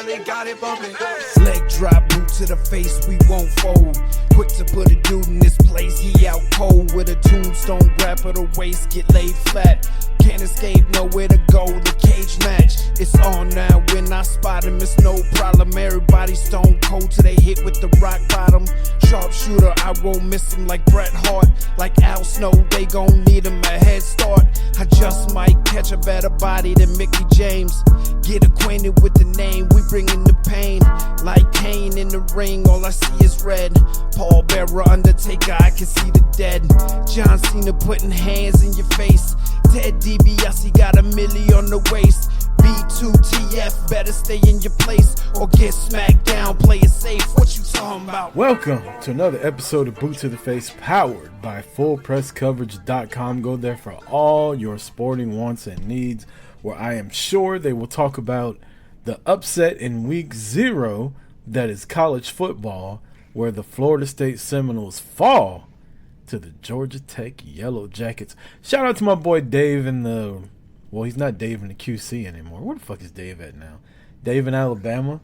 really got it bumping. Leg drop, boot to the face, we won't fold. Quick to put a dude in this place, he out cold. With a tombstone, grab her the waist, get laid flat. Can't escape, nowhere to go, the cage match. It's on now, when I spot him, it's no problem. Everybody stone cold till they hit with the rock bottom. Sharpshooter, I won't miss him like Bret Hart. Like Al Snow, they gon' need him a head start. I just might catch a better body than Mickey James. Get acquainted with the name, we bringin' the pain. Like Kane in the ring, all I see is red. Paul Bearer, Undertaker, I can see the dead. John Cena putting hands in your face. Ted DiBiase got $1 million on the waist. B2TF, better stay in your place or get smacked down, play it safe. What you talking about? Welcome to another episode of Boot to the Face, powered by FullPressCoverage.com. Go there for all your sporting wants and needs, where I am sure they will talk about the upset in week 0, that is college football, where the Florida State Seminoles fall to the Georgia Tech Yellow Jackets. Shout out to my boy Dave in the... Well, he's not Dave in the QC anymore. Where the fuck is Dave at now? Dave in Alabama.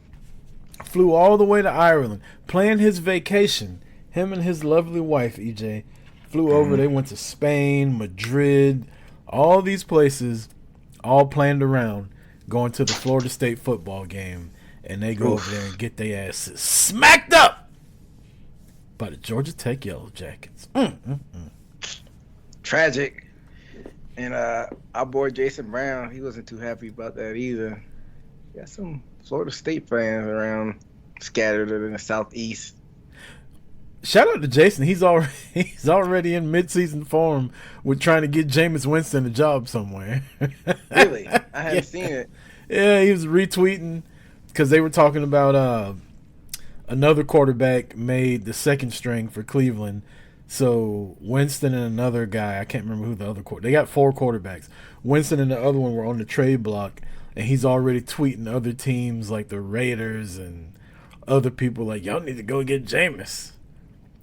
Flew all the way to Ireland. Planned his vacation. Him and his lovely wife, EJ, flew over. They went to Spain, Madrid, all these places, all planned around going to the Florida State football game. And they go over there and get their asses smacked up by the Georgia Tech Yellow Jackets. Tragic. And our boy Jason Brown, he wasn't too happy about that either. Got some Florida State fans around scattered in the southeast. Shout out to Jason. He's already in midseason form with trying to get Jameis Winston a job somewhere. Really? I haven't seen it. Yeah, he was retweeting because they were talking about another quarterback made the second string for Cleveland. So Winston and another guy, I can't remember who the other they got 4 quarterbacks. Winston and the other one were on the trade block, and he's already tweeting other teams like the Raiders and other people like, y'all need to go get Jameis.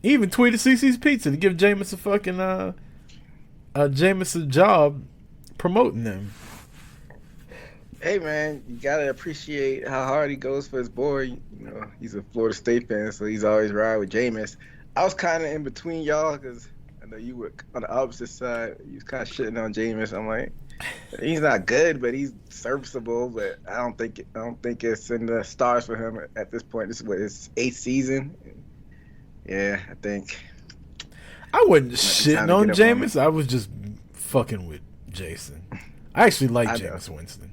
He even tweeted CC's Pizza to give Jameis a fucking Jameis a job promoting them. Hey man, you gotta appreciate how hard he goes for his boy. You know, he's a Florida State fan, so he's always riding with Jameis. I was kind of in between y'all because I know you were on the opposite side. You was kind of shitting on Jameis. I'm like, he's not good, but he's serviceable. But I don't think it's in the stars for him at this point. This is his 8th season. Yeah, I think. I wasn't shitting on Jameis. I was just fucking with Jason. I actually like Jameis Winston.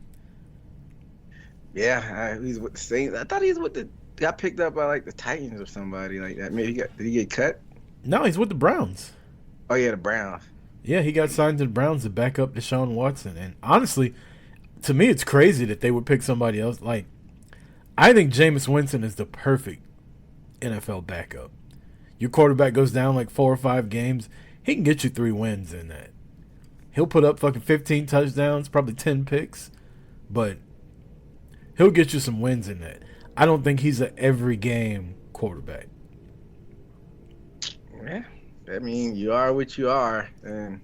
Yeah, he's with the Saints. I thought he was with the. Got picked up by like the Titans or somebody like that. Maybe did he get cut? No, he's with the Browns. Oh yeah, the Browns. Yeah, he got signed to the Browns to back up Deshaun Watson. And honestly, to me, it's crazy that they would pick somebody else. Like, I think Jameis Winston is the perfect NFL backup. Your quarterback goes down like 4 or 5 games, he can get you 3 wins in that. He'll put up fucking 15 touchdowns, probably 10 picks, but he'll get you some wins in that. I don't think he's an every game quarterback. Yeah, I mean, you are what you are, and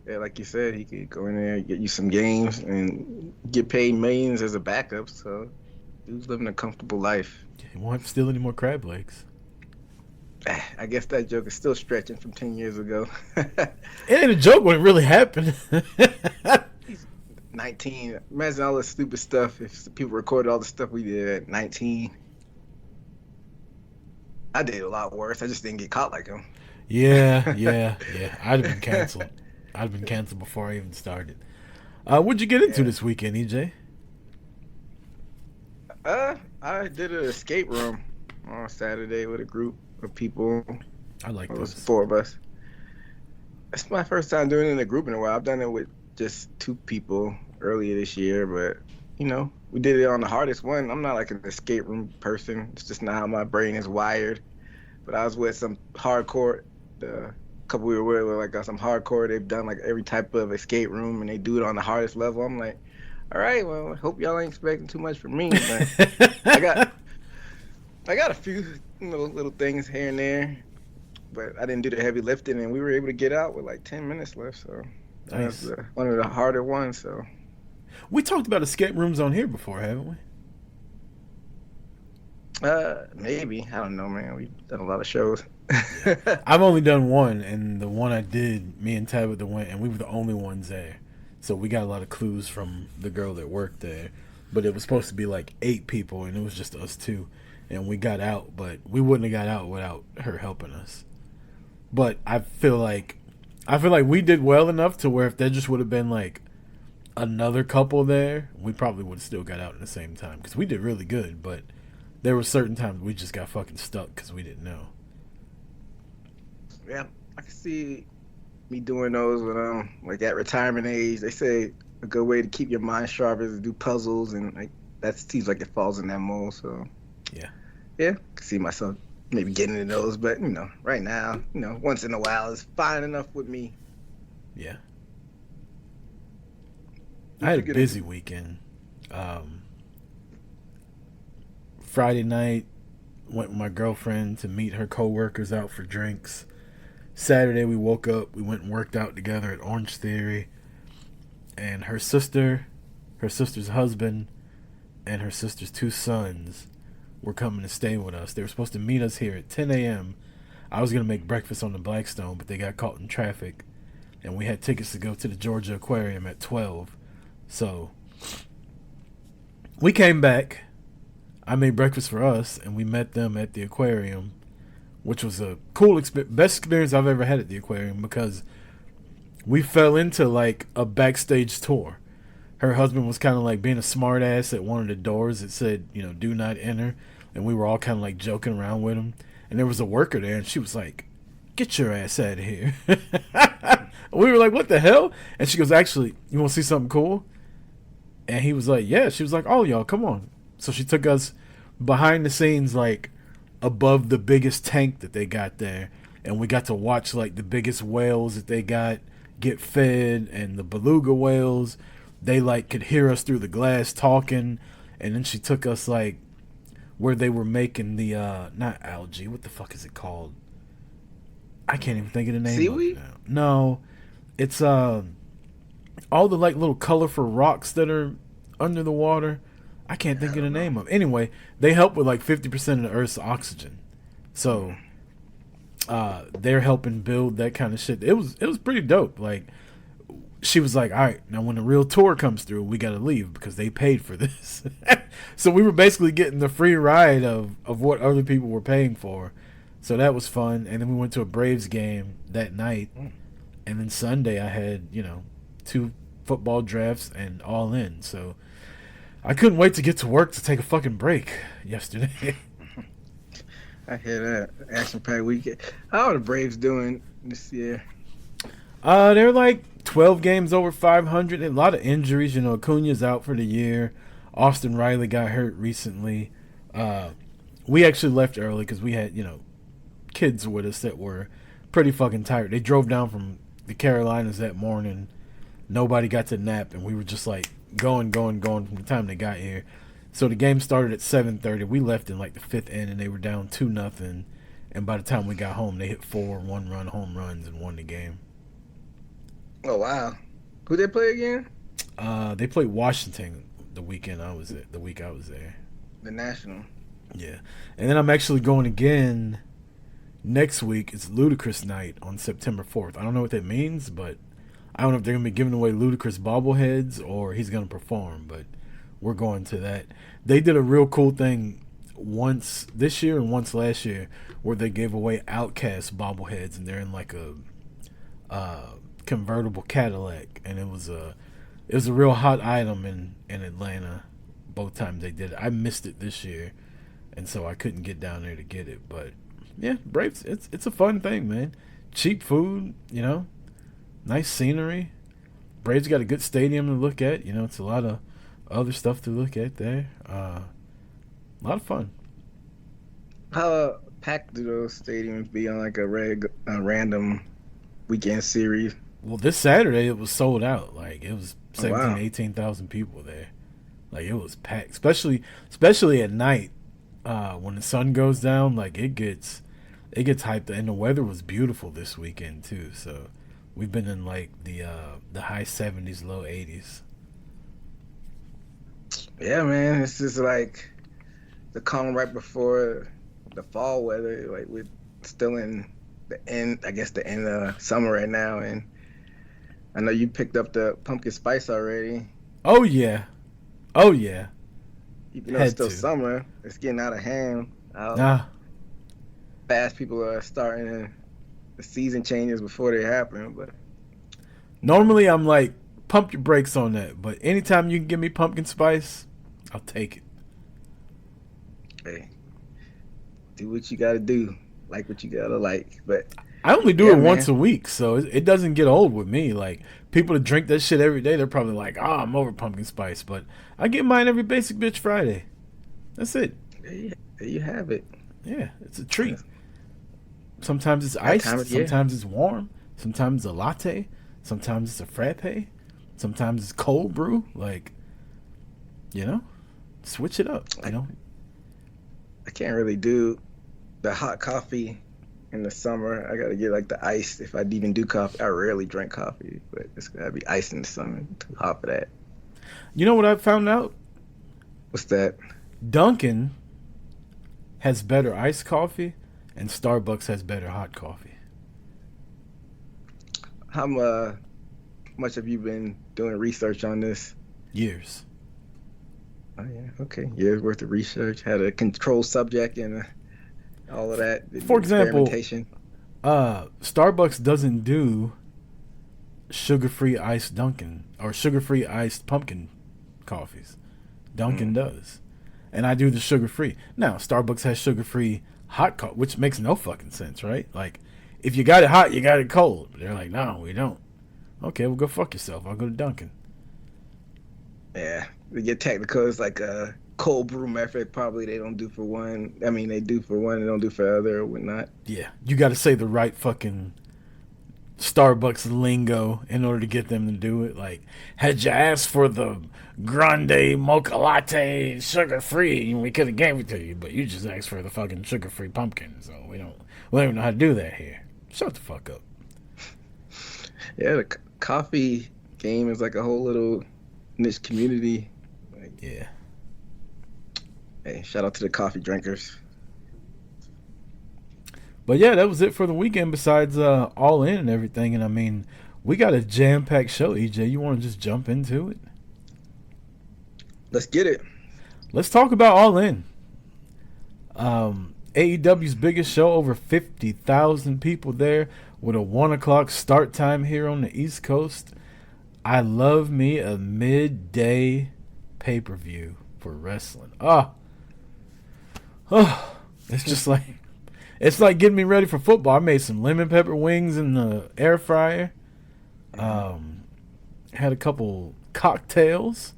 yeah, like you said, he could go in there and get you some games and get paid millions as a backup. So he was living a comfortable life. He won't have to steal any more crab legs. I guess that joke is still stretching from 10 years ago. It ain't a joke when it really happened. He's 19. Imagine all the stupid stuff if people recorded all the stuff we did at 19. I did a lot worse. I just didn't get caught like him. Yeah. I'd have been canceled. I'd have been canceled before I even started. What'd you get into this weekend, EJ? I did an escape room on Saturday with a group of people. I like this. It was this. 4 of us. It's my first time doing it in a group in a while. I've done it with just 2 people earlier this year, but you know, we did it on the hardest one. I'm not like an escape room person. It's just not how my brain is wired. But I was with some hardcore. The couple we were with were like some hardcore. They've done like every type of escape room, and they do it on the hardest level. I'm like, all right, well, I hope y'all ain't expecting too much from me. But I got a few little things here and there, but I didn't do the heavy lifting, and we were able to get out with like 10 minutes left. So nice. That's one of the harder ones. So we talked about escape rooms on here before, haven't we? Maybe. I don't know, man. We've done a lot of shows. Yeah. I've only done one, and the one I did, me and Tabitha went, and we were the only ones there. So we got a lot of clues from the girl that worked there. But it was supposed to be like 8 people, and it was just us 2. And we got out, but we wouldn't have got out without her helping us. But I feel like we did well enough to where if there just would have been like another couple there, we probably would have still got out at the same time because we did really good. But there were certain times we just got fucking stuck because we didn't know. Yeah, I can see me doing those when I'm like at retirement age. They say a good way to keep your mind sharp is to do puzzles, and like that seems like it falls in that mold. So Yeah. yeah, I can see myself maybe getting into those. But right now, once in a while is fine enough with me. Yeah. You I had a figured busy weekend. Friday night, went with my girlfriend to meet her coworkers out for drinks. Saturday, we woke up, we went and worked out together at Orange Theory. And her sister's husband, and her sister's 2 sons were coming to stay with us. They were supposed to meet us here at 10 a.m. I was going to make breakfast on the Blackstone, but they got caught in traffic. And we had tickets to go to the Georgia Aquarium at 12. So we came back. I made breakfast for us, and we met them at the aquarium, which was a cool experience, best experience I've ever had at the aquarium because we fell into like a backstage tour. Her husband was kind of like being a smart ass at one of the doors that said, do not enter. And we were all kind of like joking around with him. And there was a worker there, and she was like, get your ass out of here. We were like, what the hell? And she goes, actually, you want to see something cool? And he was like, yeah. She was like, oh, y'all, come on. So she took us behind the scenes, like above the biggest tank that they got there. And we got to watch like the biggest whales that they got get fed, and the beluga whales. They like could hear us through the glass talking. And then she took us like where they were making the not algae, what the fuck is it called? I can't even think of the name Seaweed? of it now. No, it's all the like little colorful rocks that are under the water. I can't think of the name of it. Anyway, they help with like 50% of the Earth's oxygen. So they're helping build that kind of shit. It was pretty dope. Like, she was like, all right, now when the real tour comes through, we got to leave because they paid for this. So we were basically getting the free ride of what other people were paying for. So that was fun. And then we went to a Braves game that night. And then Sunday I had, 2 football drafts and all in. So I couldn't wait to get to work to take a fucking break yesterday. I hear that. Action-packed weekend. How are the Braves doing this year? They're like 12 games over 500. A lot of injuries. Acuna's out for the year. Austin Riley got hurt recently. We actually left early because we had, kids with us that were pretty fucking tired. They drove down from the Carolinas that morning. Nobody got to nap, and we were just like going from the time they got here. So the game started at 7:30. We left in like the 5th inning, and they were down 2-0. And by the time we got home, they hit 4 one-run home runs and won the game. Oh wow, who they play again? They played Washington the week I was there. The National. Yeah, and then I'm actually going again next week. It's Ludacris night on September 4th. I don't know what that means, but I don't know if they're gonna be giving away Ludacris bobbleheads or he's gonna perform. But we're going to that. They did a real cool thing once this year and once last year where they gave away Outkast bobbleheads, and they're in like a convertible Cadillac, and it was a real hot item in Atlanta both times they did it. I missed it this year, and so I couldn't get down there to get it. But yeah, Braves, it's a fun thing, man. Cheap food, nice scenery. Braves got a good stadium to look at. It's a lot of other stuff to look at there. A lot of fun. How packed do those stadiums be on like a random weekend series? Well, this Saturday it was sold out. Like it was 17, wow. 18,000 people there. Like it was packed, especially at night when the sun goes down. Like it gets hyped, and the weather was beautiful this weekend too. So we've been in like the high 70s, low 80s. Yeah, man, it's just like to come right before the fall weather. Like we're still in the end, I guess the end of summer right now, and I know you picked up the pumpkin spice already. Oh yeah, oh yeah. Even though it's Had still to. summer, it's getting out of hand. How Nah. fast people are starting the season changes before they happen. But Normally I'm like, pump your brakes on that. But anytime you can give me pumpkin spice, I'll take it. hey, do what you gotta do, like what you gotta like. But I only do yeah, it once man, a week, so it doesn't get old with me. Like, people that drink that shit every day, they're probably like, oh, I'm over pumpkin spice. But I get mine every basic bitch Friday. That's it. there you have it. Yeah, it's a treat. Sometimes it's That time iced, of year. sometimes it's warm, sometimes it's a latte, sometimes it's a frappe, sometimes it's cold brew. Like, you know, switch it up, you I, know? I can't really do the hot coffee in the summer. I gotta get like the ice. If I even do coffee, I rarely drink coffee, but it's gotta be ice in the summer. Too hot for that. You know what I found out? What's that? Dunkin' has better iced coffee, and Starbucks has better hot coffee. How much have you been doing research on this? Years. Oh yeah, okay. Years worth of research. Had a control subject and all of that. Did the For example, experimentation. Starbucks doesn't do sugar-free iced Dunkin' or sugar-free iced pumpkin coffees. Dunkin' Mm. does. And I do the sugar-free. Now, Starbucks has sugar-free hot coffee, which makes no fucking sense, right? Like, if you got it hot, you got it cold. But they're like, no, we don't. Okay, well, go fuck yourself. I'll go to Dunkin'. Yeah, to get technical, it's like a cold brew method. Probably they don't do for one. I mean, they do for one, they don't do for other or whatnot. Yeah, you got to say the right fucking Starbucks lingo in order to get them to do it. Like, had you asked for the grande mocha latte sugar free, we could have gave it to you, but you just asked for the fucking sugar free pumpkin. So we don't even know how to do that here. Shut the fuck up. Yeah, the coffee game is like a whole little niche community. Like, Yeah. hey, shout out to the coffee drinkers. But yeah, that was it for the weekend besides All In and everything. And I mean, we got a jam packed show, EJ. You want to just jump into it? Let's get it. Let's talk about All In. AEW's biggest show, over 50,000 people there with a 1 o'clock start time here on the East Coast. I love me a midday pay-per-view for wrestling. It's just like, it's like getting me ready for football. I made some lemon pepper wings in the air fryer. Had a couple cocktails.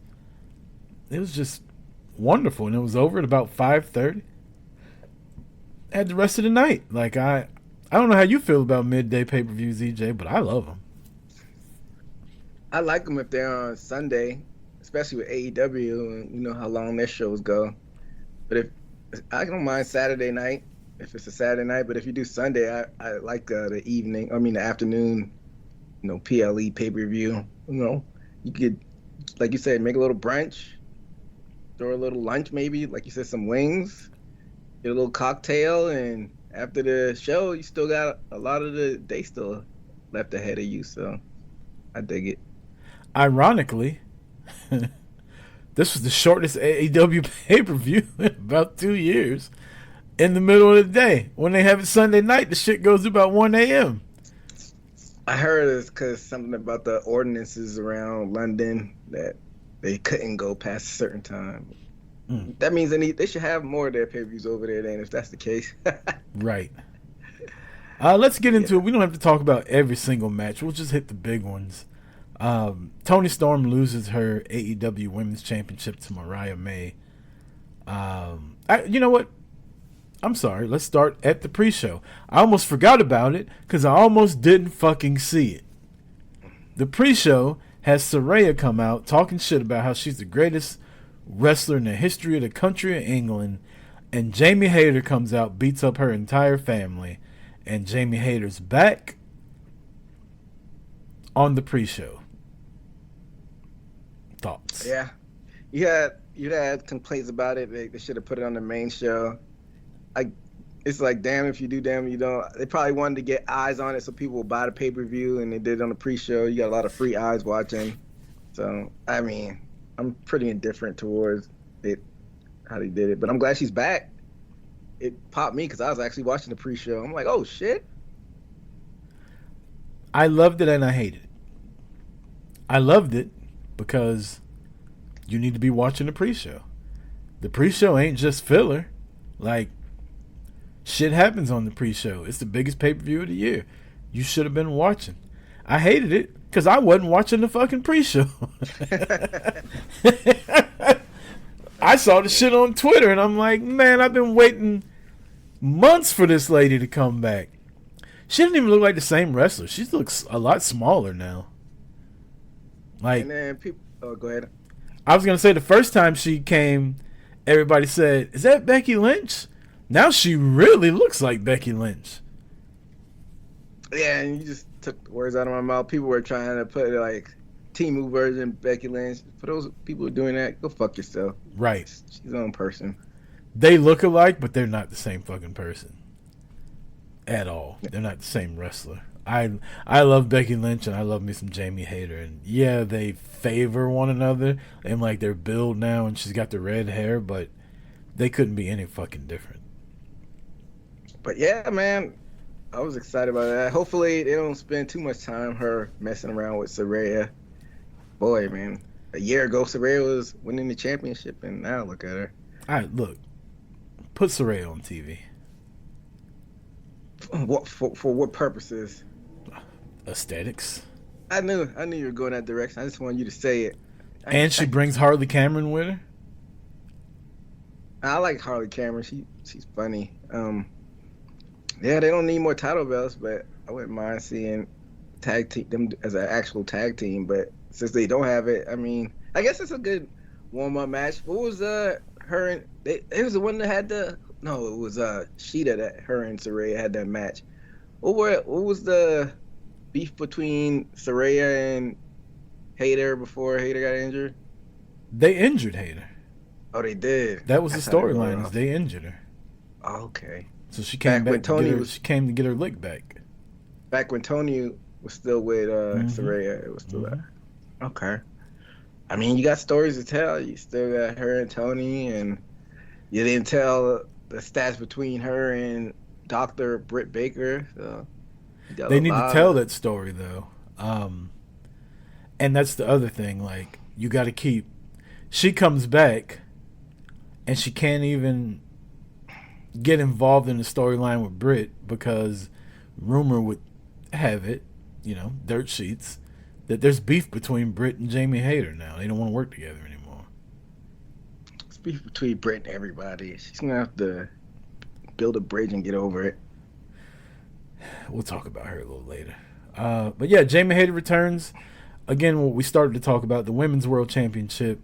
It was just wonderful, and it was over at about 5:30. Had the rest of the night. Like, I don't know how you feel about midday pay-per-views, EJ, but I love them. I like them if they're on Sunday, especially with AEW, and you know how long their shows go. But if I don't mind Saturday night, if it's a Saturday night, but if you do Sunday, I like the evening. I mean the afternoon. You know, PLE pay-per-view. You know, you could, like you said, make a little brunch, throw a little lunch maybe, like you said, some wings, get a little cocktail, and after the show, you still got a lot of the day still left ahead of you. So I dig it. Ironically, this was the shortest AEW pay-per-view in about 2 years. In the middle of the day. When they have it Sunday night, the shit goes to about 1 a.m. I heard it's because something about the ordinances around London that they couldn't go past a certain time. That means they should have more of their pay-per-views over there then, if that's the case. Right. Let's get into Yeah. it. We don't have to talk about every single match. We'll just hit the big ones. Toni Storm loses her AEW Women's Championship to Mariah May. You know what? I'm sorry. Let's start at the pre-show. I almost forgot about it because I almost didn't fucking see it. The pre-show has Saraya come out talking shit about how she's the greatest wrestler in the history of the country of England, and Jamie Hayter comes out, beats up her entire family, and Jamie Hayter's back on the pre-show. Thoughts? Yeah. You had you'd had complaints about it. They should have put it on the main show. I, it's like damn if you do, damn if you don't. They probably wanted to get eyes on it so people will buy the pay-per-view, and they did it on the pre-show. You got a lot of free eyes watching. So I mean, I'm pretty indifferent towards it, how they did it. But I'm glad she's back. It popped me because I was actually watching the pre-show. I'm like, oh shit. I loved it and I hated it. I loved it because you need to be watching the pre-show. The pre-show ain't just filler. Like, shit happens on the pre-show. It's the biggest pay-per-view of the year. You should have been watching. I hated it because I wasn't watching the fucking pre-show. I saw the shit on Twitter and I'm like, man, I've been waiting months for this lady to come back. She didn't even look like the same wrestler. She looks a lot smaller now. Like, And then people, oh, go ahead. I was going to say the first time she came, everybody said, is that Becky Lynch? Now she really looks like Becky Lynch. Yeah, and you just took the words out of my mouth. People were trying to put like Timu version Becky Lynch. For those people who are doing that, go fuck yourself. Right. She's her own person. They look alike, but they're not the same fucking person. At all. They're not the same wrestler. I love Becky Lynch and I love me some Jamie Hayter. And yeah, they favor one another and like their build now and she's got the red hair, but they couldn't be any fucking different. But yeah, man, I was excited about that. Hopefully they don't spend too much time her messing around with Saraya. Boy, man, a year ago Saraya was winning the championship and now look at her. Alright, look. Put Saraya on TV. What for what purposes? Aesthetics. I knew you were going that direction. I just wanted you to say it. And she brings Harley Cameron with her. I like Harley Cameron. She's funny. Yeah, they don't need more title belts, but I wouldn't mind seeing tag team them as an actual tag team. But since they don't have it, I mean, I guess it's a good warm up match. What was her and it was the one that had the no, it was Sheeta that her and Saraya had that match. What was the beef between Saraya and Hayter before Hayter got injured? They injured Hayter. Oh, they did. That was the storyline. They injured her. Oh, okay. So she came back she came to get her lick back. Back when Tony was still with Saraya, it was still that. Okay. I mean, you got stories to tell. You still got her and Tony, and you didn't tell the stats between her and Dr. Britt Baker. So they need to tell that story, though. And that's the other thing. Like, you got to keep... She comes back, and she can't even get involved in the storyline with Britt because rumor would have it, dirt sheets, that there's beef between Britt and Jamie Hayter now. They don't want to work together anymore. It's beef between Britt and everybody. She's going to have to build a bridge and get over it. We'll talk about her a little later. But yeah, Jamie Hayter returns. Again, what we started to talk about, the Women's World Championship.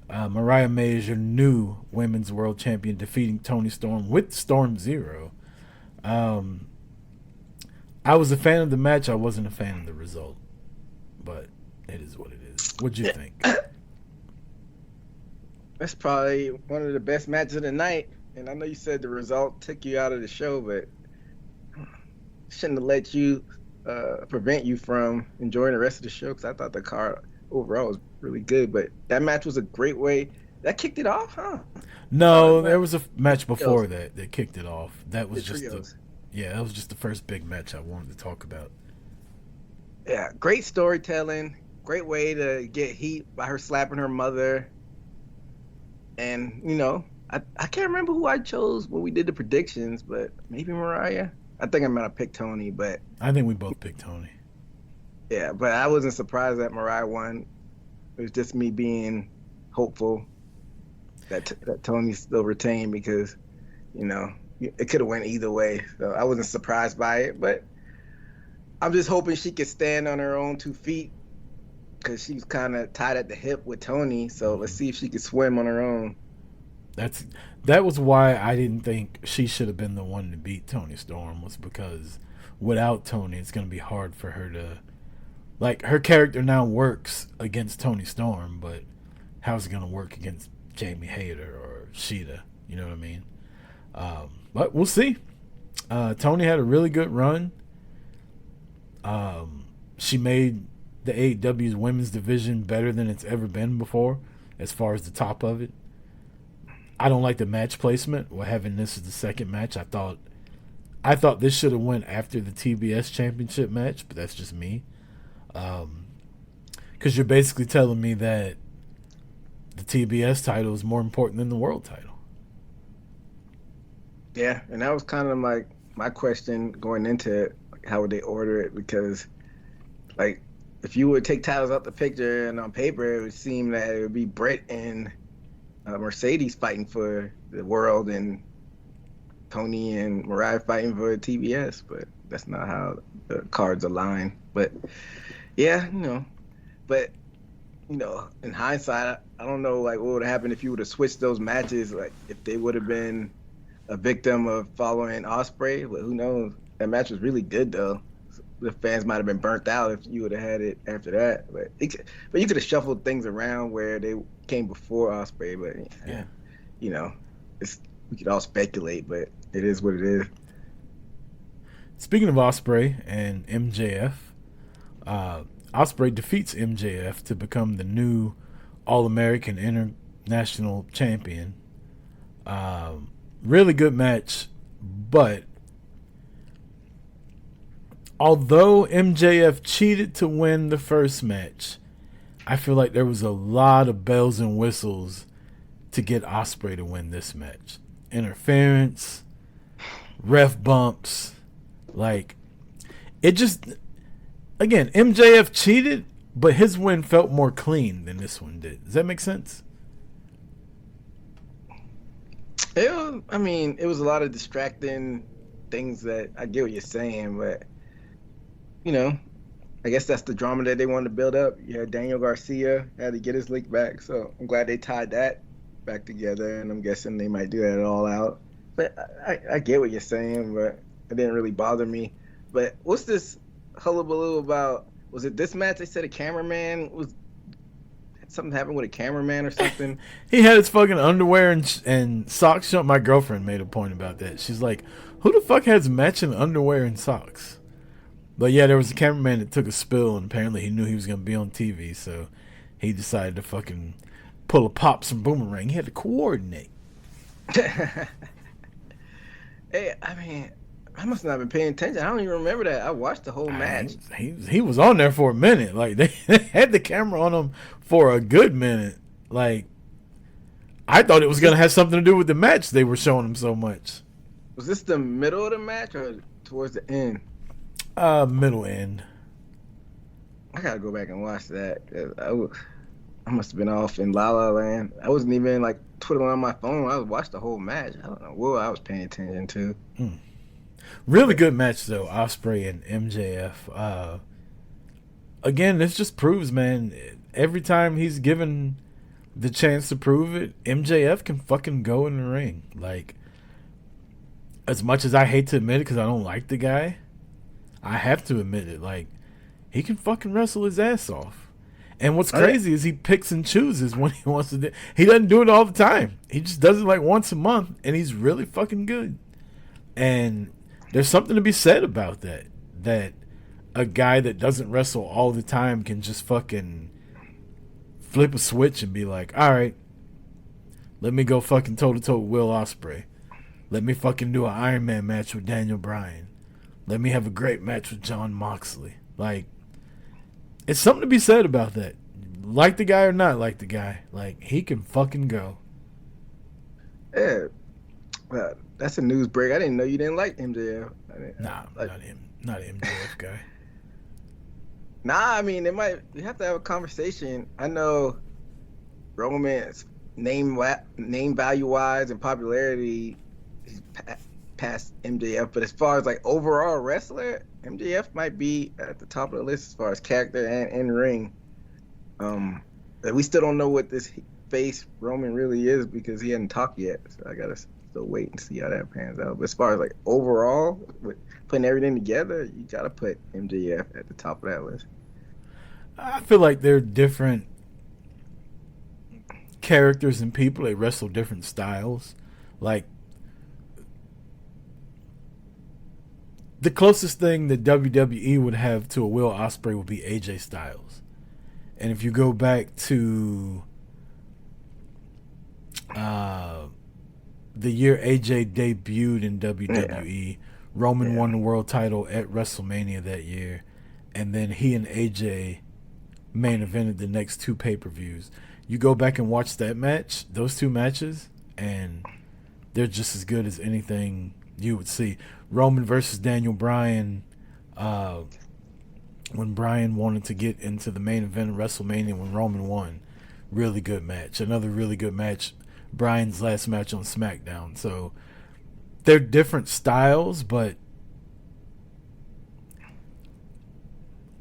Mariah May is your new Women's World Champion, defeating Toni Storm with Storm Zero. I was a fan of the match. I wasn't a fan of the result. But it is what it is. What'd you think? That's probably one of the best matches of the night. And I know you said the result took you out of the show, but shouldn't have let you prevent you from enjoying the rest of the show, because I thought the card overall was really good. But that match was a great way. That kicked it off, huh? No, there was a match before that kicked it off. That was just that was just the first big match I wanted to talk about. Yeah, great storytelling. Great way to get heat by her slapping her mother. And, I can't remember who I chose when we did the predictions, but maybe Mariah. I think I might have picked Tony, but... I think we both picked Tony. Yeah, but I wasn't surprised that Mariah won. It was just me being hopeful that Tony still retained because, it could have went either way. So I wasn't surprised by it, but I'm just hoping she could stand on her own 2 feet because she's kind of tied at the hip with Tony. So let's see if she can swim on her own. That was why I didn't think she should have been the one to beat Toni Storm, was because without Tony, it's going to be hard for her to... Like, her character now works against Toni Storm, but how's it going to work against Jamie Hayter or Sheeta. You know what I mean? But we'll see. Tony had a really good run. She made the AEW's women's division better than it's ever been before, as far as the top of it. I don't like the match placement. Well, having this as the second match, I thought this should have went after the TBS Championship match, but that's just me. Because you're basically telling me that the TBS title is more important than the world title. Yeah, and that was kind of like my question going into it. Like, how would they order it? Because, like, if you would take titles out the picture and on paper, it would seem that it would be Britt and Mercedes fighting for the world and Tony and Mariah fighting for TBS, but that's not how the cards align. But yeah, but in hindsight, I don't know like what would have happened if you would have switched those matches, like if they would have been a victim of following Ospreay. But who knows? That match was really good though. The fans might have been burnt out if you would have had it after that. But you could have shuffled things around where they came before Ospreay. But yeah, we could all speculate, but it is what it is. Speaking of Ospreay and MJF, Ospreay defeats MJF to become the new All-American International Champion. Really good match, but although MJF cheated to win the first match, I feel like there was a lot of bells and whistles to get Ospreay to win this match. Interference, ref bumps, like it just, again, MJF cheated, but his win felt more clean than this one did. Does that make sense? It was a lot of distracting things that I get what you're saying, but I guess that's the drama that they wanted to build up. You had Daniel Garcia had to get his link back, so I'm glad they tied that back together, and I'm guessing they might do that all out. But I get what you're saying, but it didn't really bother me. But what's this hullabaloo about? Was it this match? They said a cameraman something happened with a cameraman or something. He had his fucking underwear and socks shown. My girlfriend made a point about that. She's like, who the fuck has matching underwear and socks? But yeah, there was a cameraman that took a spill, and apparently he knew he was going to be on TV, so he decided to fucking pull a Pops and Boomerang. He had to coordinate. Hey, I must not have been paying attention. I don't even remember that. I watched the whole match. He was on there for a minute. Like, they had the camera on him for a good minute. Like, I thought it was going to have something to do with the match. They were showing him so much. Was this the middle of the match or towards the end? Middle end. I gotta go back and watch that. I must have been off in La La Land. I wasn't even like twiddling on my phone. I watched the whole match. I don't know what I was paying attention to. Really good match though, Ospreay and MJF. Again, this just proves, man, every time he's given the chance to prove it, MJF can fucking go in the ring. Like, as much as I hate to admit it because I don't like the guy, I have to admit it. Like, he can fucking wrestle his ass off. And what's crazy is he picks and chooses when he wants to do. He doesn't do it all the time. He just does it like once a month, and he's really fucking good. And there's something to be said about that. That a guy that doesn't wrestle all the time can just fucking flip a switch and be like, all right, let me go fucking toe-to-toe with Will Ospreay. Let me fucking do an Iron Man match with Daniel Bryan. Let me have a great match with Jon Moxley. Like, it's something to be said about that. Like the guy or not like the guy. Like, he can fucking go. Yeah. Well, that's a news break. I didn't know you didn't like MJF. Nah, not him. Not an MJF guy. Nah, we have to have a conversation. I know Roman's name value wise and popularity, he's past MJF, but as far as like overall wrestler, MJF might be at the top of the list as far as character and in ring. But we still don't know what this face Roman really is because he hasn't talked yet. So I gotta still wait and see how that pans out. But as far as like overall, with putting everything together, you gotta put MJF at the top of that list. I feel like they're different characters and people. They wrestle different styles. Like, the closest thing that WWE would have to a Will Ospreay would be AJ Styles. And if you go back to the year AJ debuted in WWE, Roman won the world title at WrestleMania that year, and then he and AJ main evented the next 2 pay-per-views. You go back and watch that match, those 2 matches, and they're just as good as anything you would see. Roman versus Daniel Bryan, when Bryan wanted to get into the main event of WrestleMania when Roman won. Really good match. Another really good match, Bryan's last match on SmackDown. So they're different styles, but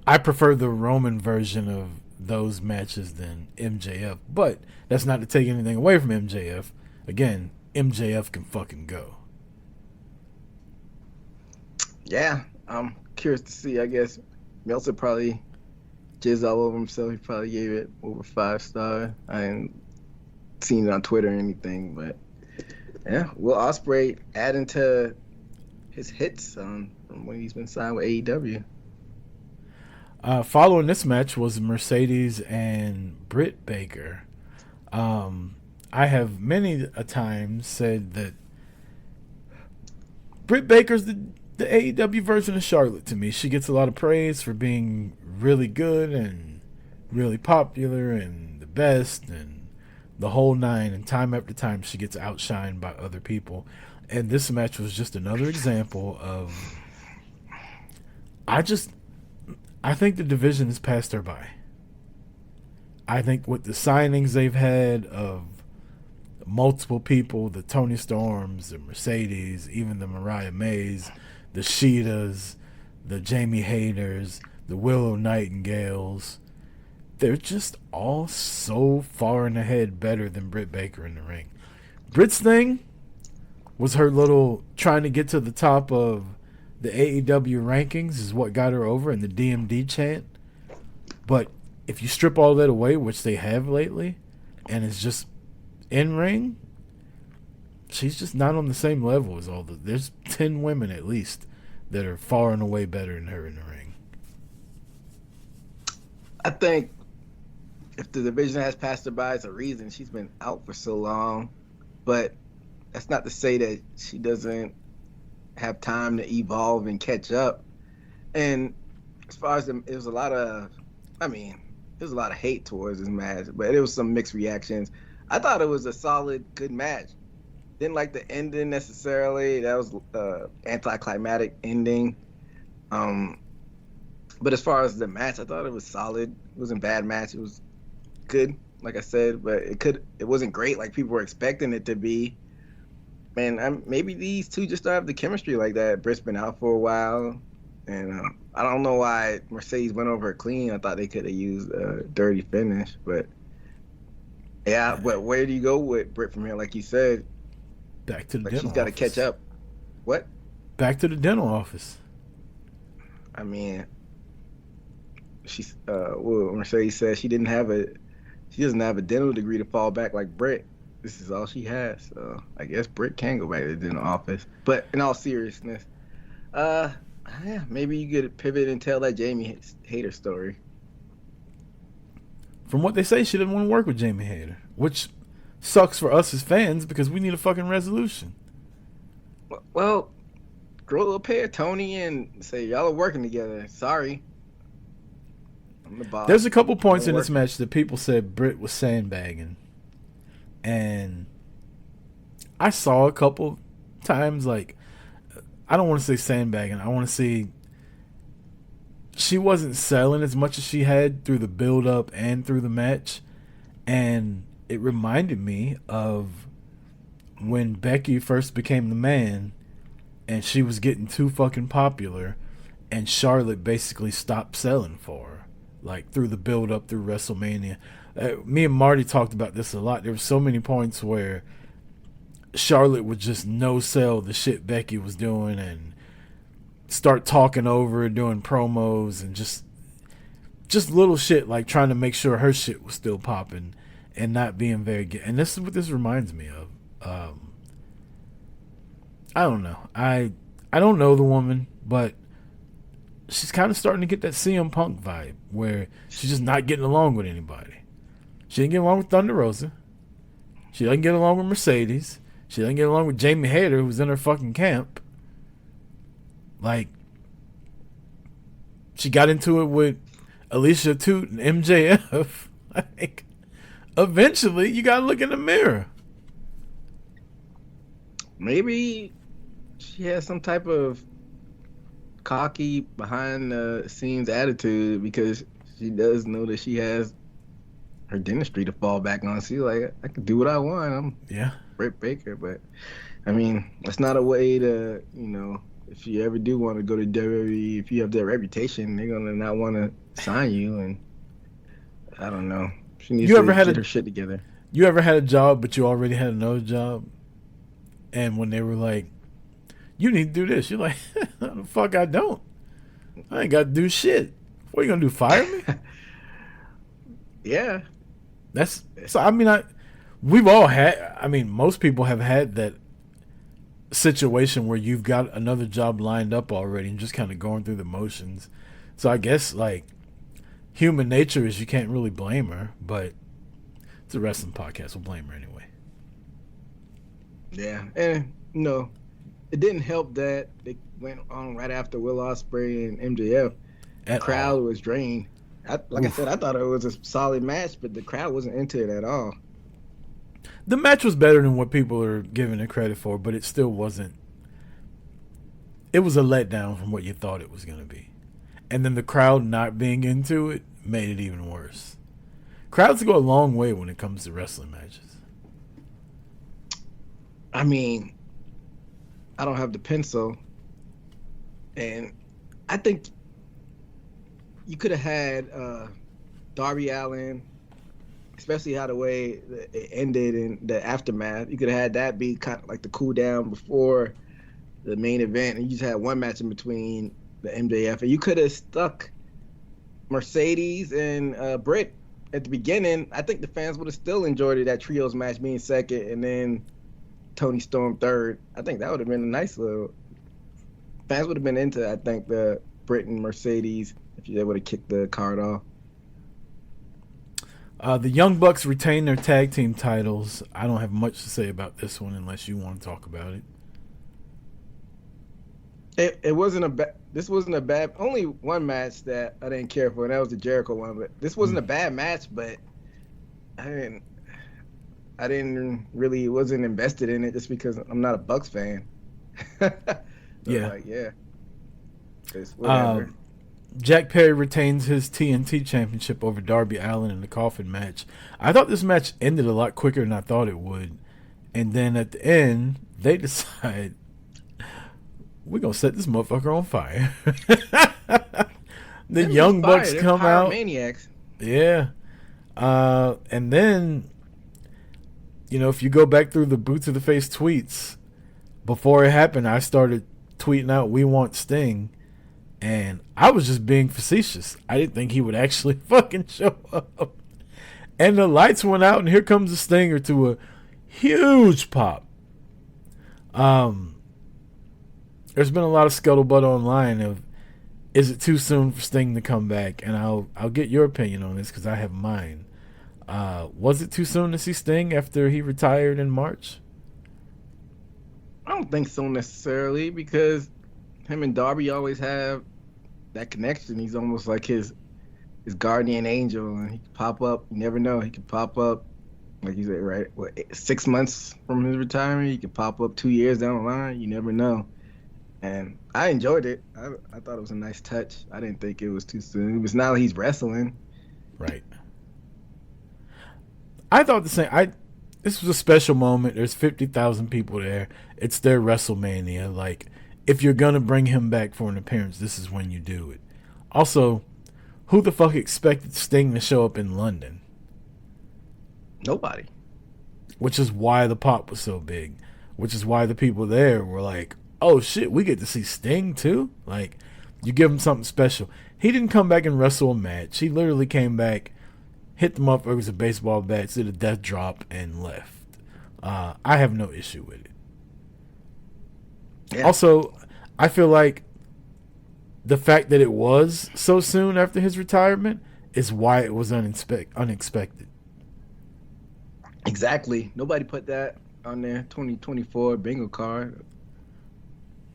I prefer the Roman version of those matches than MJF. But that's not to take anything away from MJF. Again, MJF can fucking go. Yeah, I'm curious to see. I guess Meltzer probably jizzed all over himself. He probably gave it over 5 stars. I ain't seen it on Twitter or anything, but yeah, Will Ospreay adding to his hits from when he's been signed with AEW. Following this match was Mercedes and Britt Baker. I have many a time said that Britt Baker's the AEW version of Charlotte to me. She gets a lot of praise for being really good and really popular and the best and the whole 9, and time after time she gets outshined by other people. And this match was just another example of I think the division has passed her by. I think with the signings they've had of multiple people, the Tony Storms, the Mercedes, even the Mariah Mays, the Sheetas, the Jamie Hayters, the Willow Nightingales, they're just all so far in the head better than Britt Baker in the ring. Britt's thing was her little trying to get to the top of the AEW rankings is what got her over, in the DMD chant. But if you strip all that away, which they have lately, and it's just in ring, she's just not on the same level as all the. There's 10 women at least that are far and away better than her in the ring. I think if the division has passed her by, it's a reason. She's been out for so long, but that's not to say that she doesn't have time to evolve and catch up. And as far as it was a lot of hate towards this match, but it was some mixed reactions. I thought it was a solid, good match. Didn't like the ending necessarily. That was anticlimactic ending. But as far as the match, I thought it was solid. It wasn't a bad match. It was good, like I said, but it wasn't great like people were expecting it to be. Man, maybe these two just don't have the chemistry like that. Britt's been out for a while, and I don't know why Mercedes went over her clean. I thought they could have used a dirty finish, but yeah. But where do you go with Britt from here? Like you said, back to the dental she's got to catch up. What? Back to the dental office. I mean, she's Mercedes said she doesn't have a dental degree to fall back like Britt. This is all she has, so I guess Britt can go back to the dental office. But in all seriousness, yeah, maybe you could pivot and tell that Jamie Hayter story. From what they say, she didn't want to work with Jamie Hayter, which sucks for us as fans because we need a fucking resolution. Well, grow a little pair, Tony, and say y'all are working together. Sorry, I'm the boss. There's a couple points in this match that people said Britt was sandbagging. And I saw a couple times, like, I don't want to say sandbagging. I want to say she wasn't selling as much as she had through the build-up and through the match. And it reminded me of when Becky first became the man and she was getting too fucking popular and Charlotte basically stopped selling for her, like, through the build-up through WrestleMania. Me and Marty talked about this a lot. There were so many points where Charlotte would just no-sell the shit Becky was doing and start talking over her, doing promos and just little shit like trying to make sure her shit was still popping. and not being very good. And this is what this reminds me of. I don't know. I don't know the woman, but she's kind of starting to get that CM Punk vibe where she's just not getting along with anybody. She didn't get along with Thunder Rosa. She doesn't get along with Mercedes. She doesn't get along with Jamie Hayter, who's in her fucking camp. Like, she got into it with Alicia Toot and MJF. Like, eventually, you gotta look in the mirror. Maybe she has some type of cocky behind the scenes attitude because she does know that she has her dentistry to fall back on. See, like, I can do what I want. I'm Britt Baker, but I mean, that's not a way to, if you ever do want to go to WWE, if you have that reputation, they're gonna not want to sign you. And I don't know. She needs to get her shit together. You ever had a job, but you already had another job, and when they were like, "You need to do this," you're like, "No, the fuck, I don't. I ain't got to do shit. What are you gonna do? Fire me?" Yeah. That's so. I mean, we've all had. I mean, most people have had that situation where you've got another job lined up already and just kind of going through the motions. So I guess like human nature is you can't really blame her, but it's a wrestling podcast. We'll blame her anyway. Yeah, and it didn't help that they went on right after Will Ospreay and MJF. The crowd was drained. I said, I thought it was a solid match, but the crowd wasn't into it at all. The match was better than what people are giving it credit for, but it still wasn't. It was a letdown from what you thought it was going to be. And then the crowd not being into it made it even worse. Crowds go a long way when it comes to wrestling matches. I mean, I don't have the pencil, and I think you could have had Darby Allin, especially how the way it ended in the aftermath. You could have had that be kind of like the cool down before the main event, and you just had one match in between the MJF, and you could have stuck Mercedes and Britt at the beginning. I think the fans would have still enjoyed it, that trios match being second, and then Tony Storm third. I think that would have been a nice little. Fans would have been into, I think, the Britt and Mercedes if they would have kicked the card off. The Young Bucks retain their tag team titles. I don't have much to say about this one unless you want to talk about it. It wasn't a bad. This wasn't a bad. Only one match that I didn't care for, and that was the Jericho one. But this wasn't a bad match. But I didn't really wasn't invested in it just because I'm not a Bucks fan. Yeah. Whatever. Jack Perry retains his TNT championship over Darby Allin in the coffin match. I thought this match ended a lot quicker than I thought it would. And then at the end, they decide, we're going to set this motherfucker on fire. The Young Bucks come out. Maniacs. Yeah. And then, if you go back through the Boot to the Face tweets, before it happened, I started tweeting out, "We want Sting." And I was just being facetious. I didn't think he would actually fucking show up. And the lights went out, and here comes the Stinger to a huge pop. There's been a lot of scuttlebutt online of, is it too soon for Sting to come back? And I'll get your opinion on this because I have mine. Was it too soon to see Sting after he retired in March? I don't think so necessarily, because him and Darby always have that connection. He's almost like his guardian angel, and he can pop up. You never know. He can pop up, like you said, right? 6 months from his retirement. He could pop up 2 years down the line. You never know. And I enjoyed it. I thought it was a nice touch. I didn't think it was too soon. It was now he's wrestling. Right. I thought the same. This was a special moment. There's 50,000 people there. It's their WrestleMania. Like, if you're going to bring him back for an appearance, this is when you do it. Also, who the fuck expected Sting to show up in London? Nobody. Which is why the pop was so big. Which is why the people there were like, oh shit, we get to see Sting too? Like, you give him something special. He didn't come back and wrestle a match. He literally came back, hit the motherfucker with a baseball bat, did a death drop, and left. I have no issue with it. Yeah. Also, I feel like the fact that it was so soon after his retirement is why it was unexpected. Exactly. Nobody put that on their 2024 bingo card.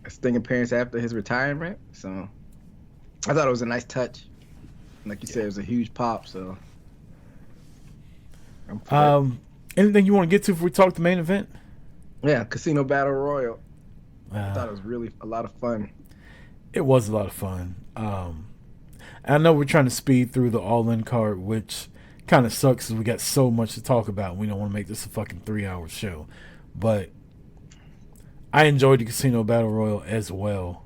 A sting appearance after his retirement. So I thought it was a nice touch. Like you said, it was a huge pop. So anything you want to get to before we talk the main event? Yeah, Casino Battle Royal. I thought it was really a lot of fun. It was a lot of fun. I know we're trying to speed through the all-in card, which kind of sucks because we got so much to talk about. We don't want to make this a fucking 3-hour show. But I enjoyed the Casino Battle Royal as well.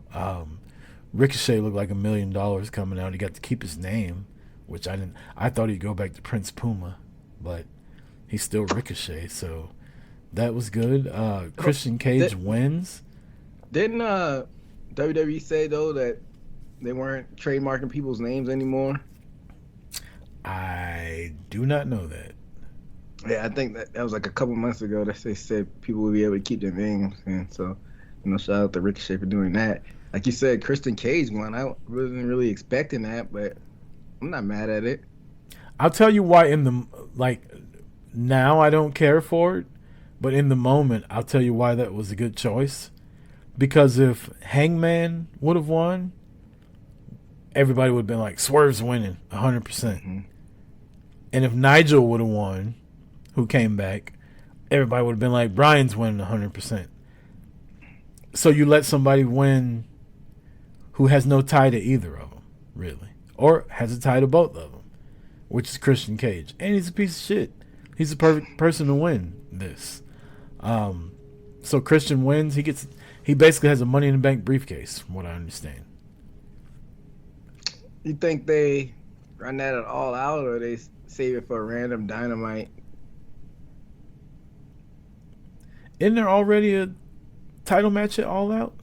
Ricochet looked like $1 million coming out. He got to keep his name, which I didn't. I thought he'd go back to Prince Puma, but he's still Ricochet, so that was good. Christian Cage wins. Didn't WWE say though that they weren't trademarking people's names anymore? I do not know that. Yeah, I think that was like a couple months ago that they said people would be able to keep their names, and so shout out to Ricochet for doing that. Like you said, Christian Cage won. I wasn't really expecting that, but I'm not mad at it. I'll tell you why now I don't care for it, but in the moment I'll tell you why that was a good choice. Because if Hangman would have won, everybody would have been like, Swerve's winning 100%. Mm-hmm. And if Nigel would have won, who came back, everybody would have been like, Bryan's winning 100%. So you let somebody win who has no tie to either of them, really. Or has a tie to both of them, which is Christian Cage. And he's a piece of shit. He's the perfect person to win this. So Christian wins. He basically has a Money in the Bank briefcase, from what I understand. You think they run that at All Out, or they save it for a random Dynamite? Isn't there already a title match at All Out?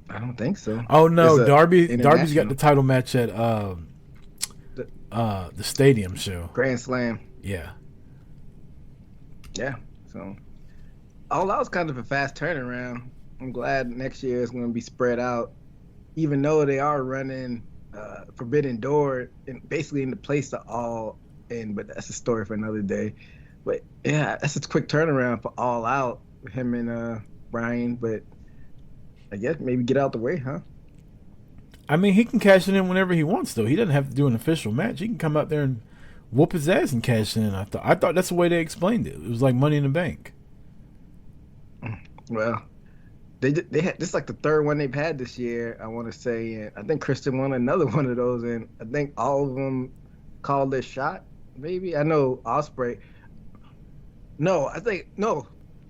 I don't think so. Oh no, Darby's got the title match at the stadium show. Grand Slam. Yeah. Yeah. So All Out's kind of a fast turnaround. I'm glad next year is going to be spread out, even though they are running Forbidden Door basically in the place to All In, but that's a story for another day. But yeah, that's a quick turnaround for All Out, him and Bryan. But I guess maybe get out the way, huh? I mean, he can cash it in whenever he wants, though. He doesn't have to do an official match. He can come out there and whoop his ass and cash it in. I thought that's the way they explained it. It was like Money in the Bank. Well, they had this is like the third one they've had this year, I want to say, and I think Christian won another one of those, and I think all of them called their shot. Maybe I know Ospreay. No,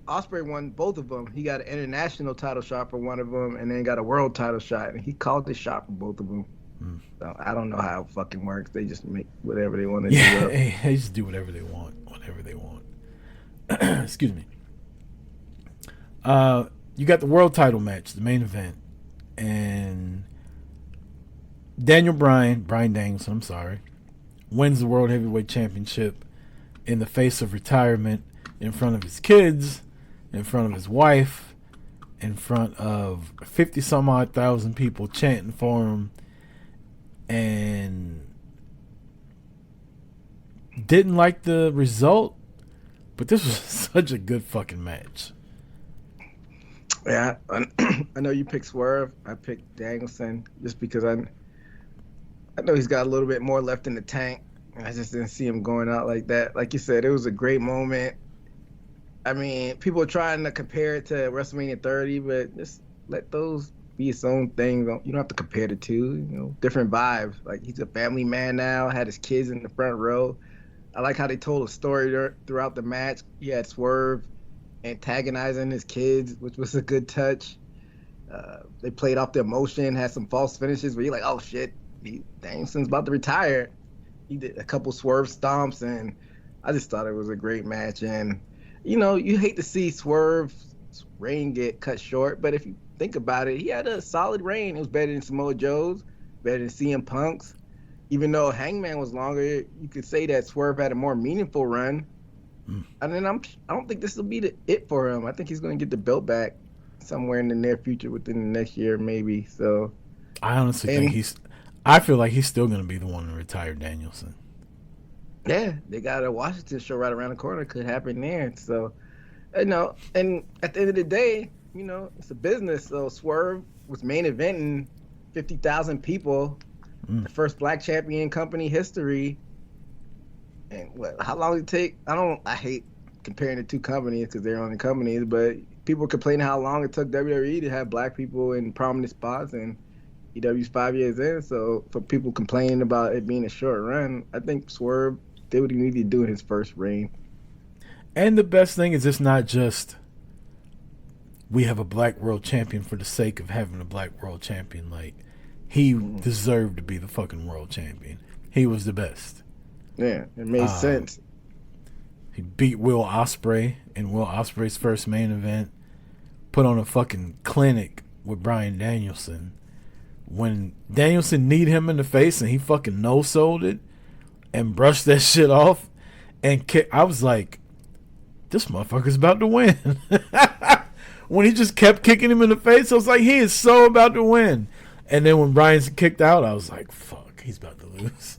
Ospreay won both of them. He got an international title shot for one of them, and then got a world title shot, and he called his shot for both of them. So I don't know how it fucking works. They just make whatever they want to do. Yeah, they just do whatever they want, whenever they want. Excuse me. You got the world title match, the main event, and Bryan Danielson, I'm sorry, wins the World Heavyweight Championship in the face of retirement, in front of his kids, in front of his wife, in front of 50-some-odd thousand people chanting for him, and didn't like the result, but this was such a good fucking match. Yeah, I know you picked Swerve. I picked Danielson just because I know he's got a little bit more left in the tank. I just didn't see him going out like that. Like you said, it was a great moment. I mean, people are trying to compare it to WrestleMania 30, but just let those be its own thing. You don't have to compare the two. Different vibes. Like, he's a family man now, had his kids in the front row. I like how they told a story throughout the match. He had Swerve antagonizing his kids, which was a good touch. They played off the emotion, had some false finishes where you're like, oh shit, Danielson's about to retire. He did a couple Swerve stomps, and I just thought it was a great match. And you hate to see Swerve's reign get cut short, but if you think about it, he had a solid reign. It was better than Samoa Joe's, better than CM Punk's. even though Hangman was longer, you could say that Swerve had a more meaningful run. And then I don't think this will be it for him. I think he's going to get the belt back somewhere in the near future, within the next year maybe. So I honestly think I feel like he's still going to be the one to retire Danielson. Yeah, they got a Washington show right around the corner. Could happen there. So, and at the end of the day, it's a business. So Swerve was main eventing 50,000 people, the first black champion in company history. And how long did it take? I hate comparing the two companies because they're only companies, but people complaining how long it took WWE to have black people in prominent spots, and EW's 5 years in. So for people complaining about it being a short run, I think Swerve did what he needed to do in his first reign. And the best thing is, it's not just we have a black world champion for the sake of having a black world champion. Like, he deserved to be the fucking world champion. He was the best. Yeah, it made sense. He beat Will Ospreay in Will Ospreay's first main event. Put on a fucking clinic with Bryan Danielson. When Danielson kneed him in the face and he fucking no-sold it and brushed that shit off and I was like, this motherfucker's about to win. When he just kept kicking him in the face, I was like, he is so about to win. And then when Bryan's kicked out, I was like, fuck, he's about to lose.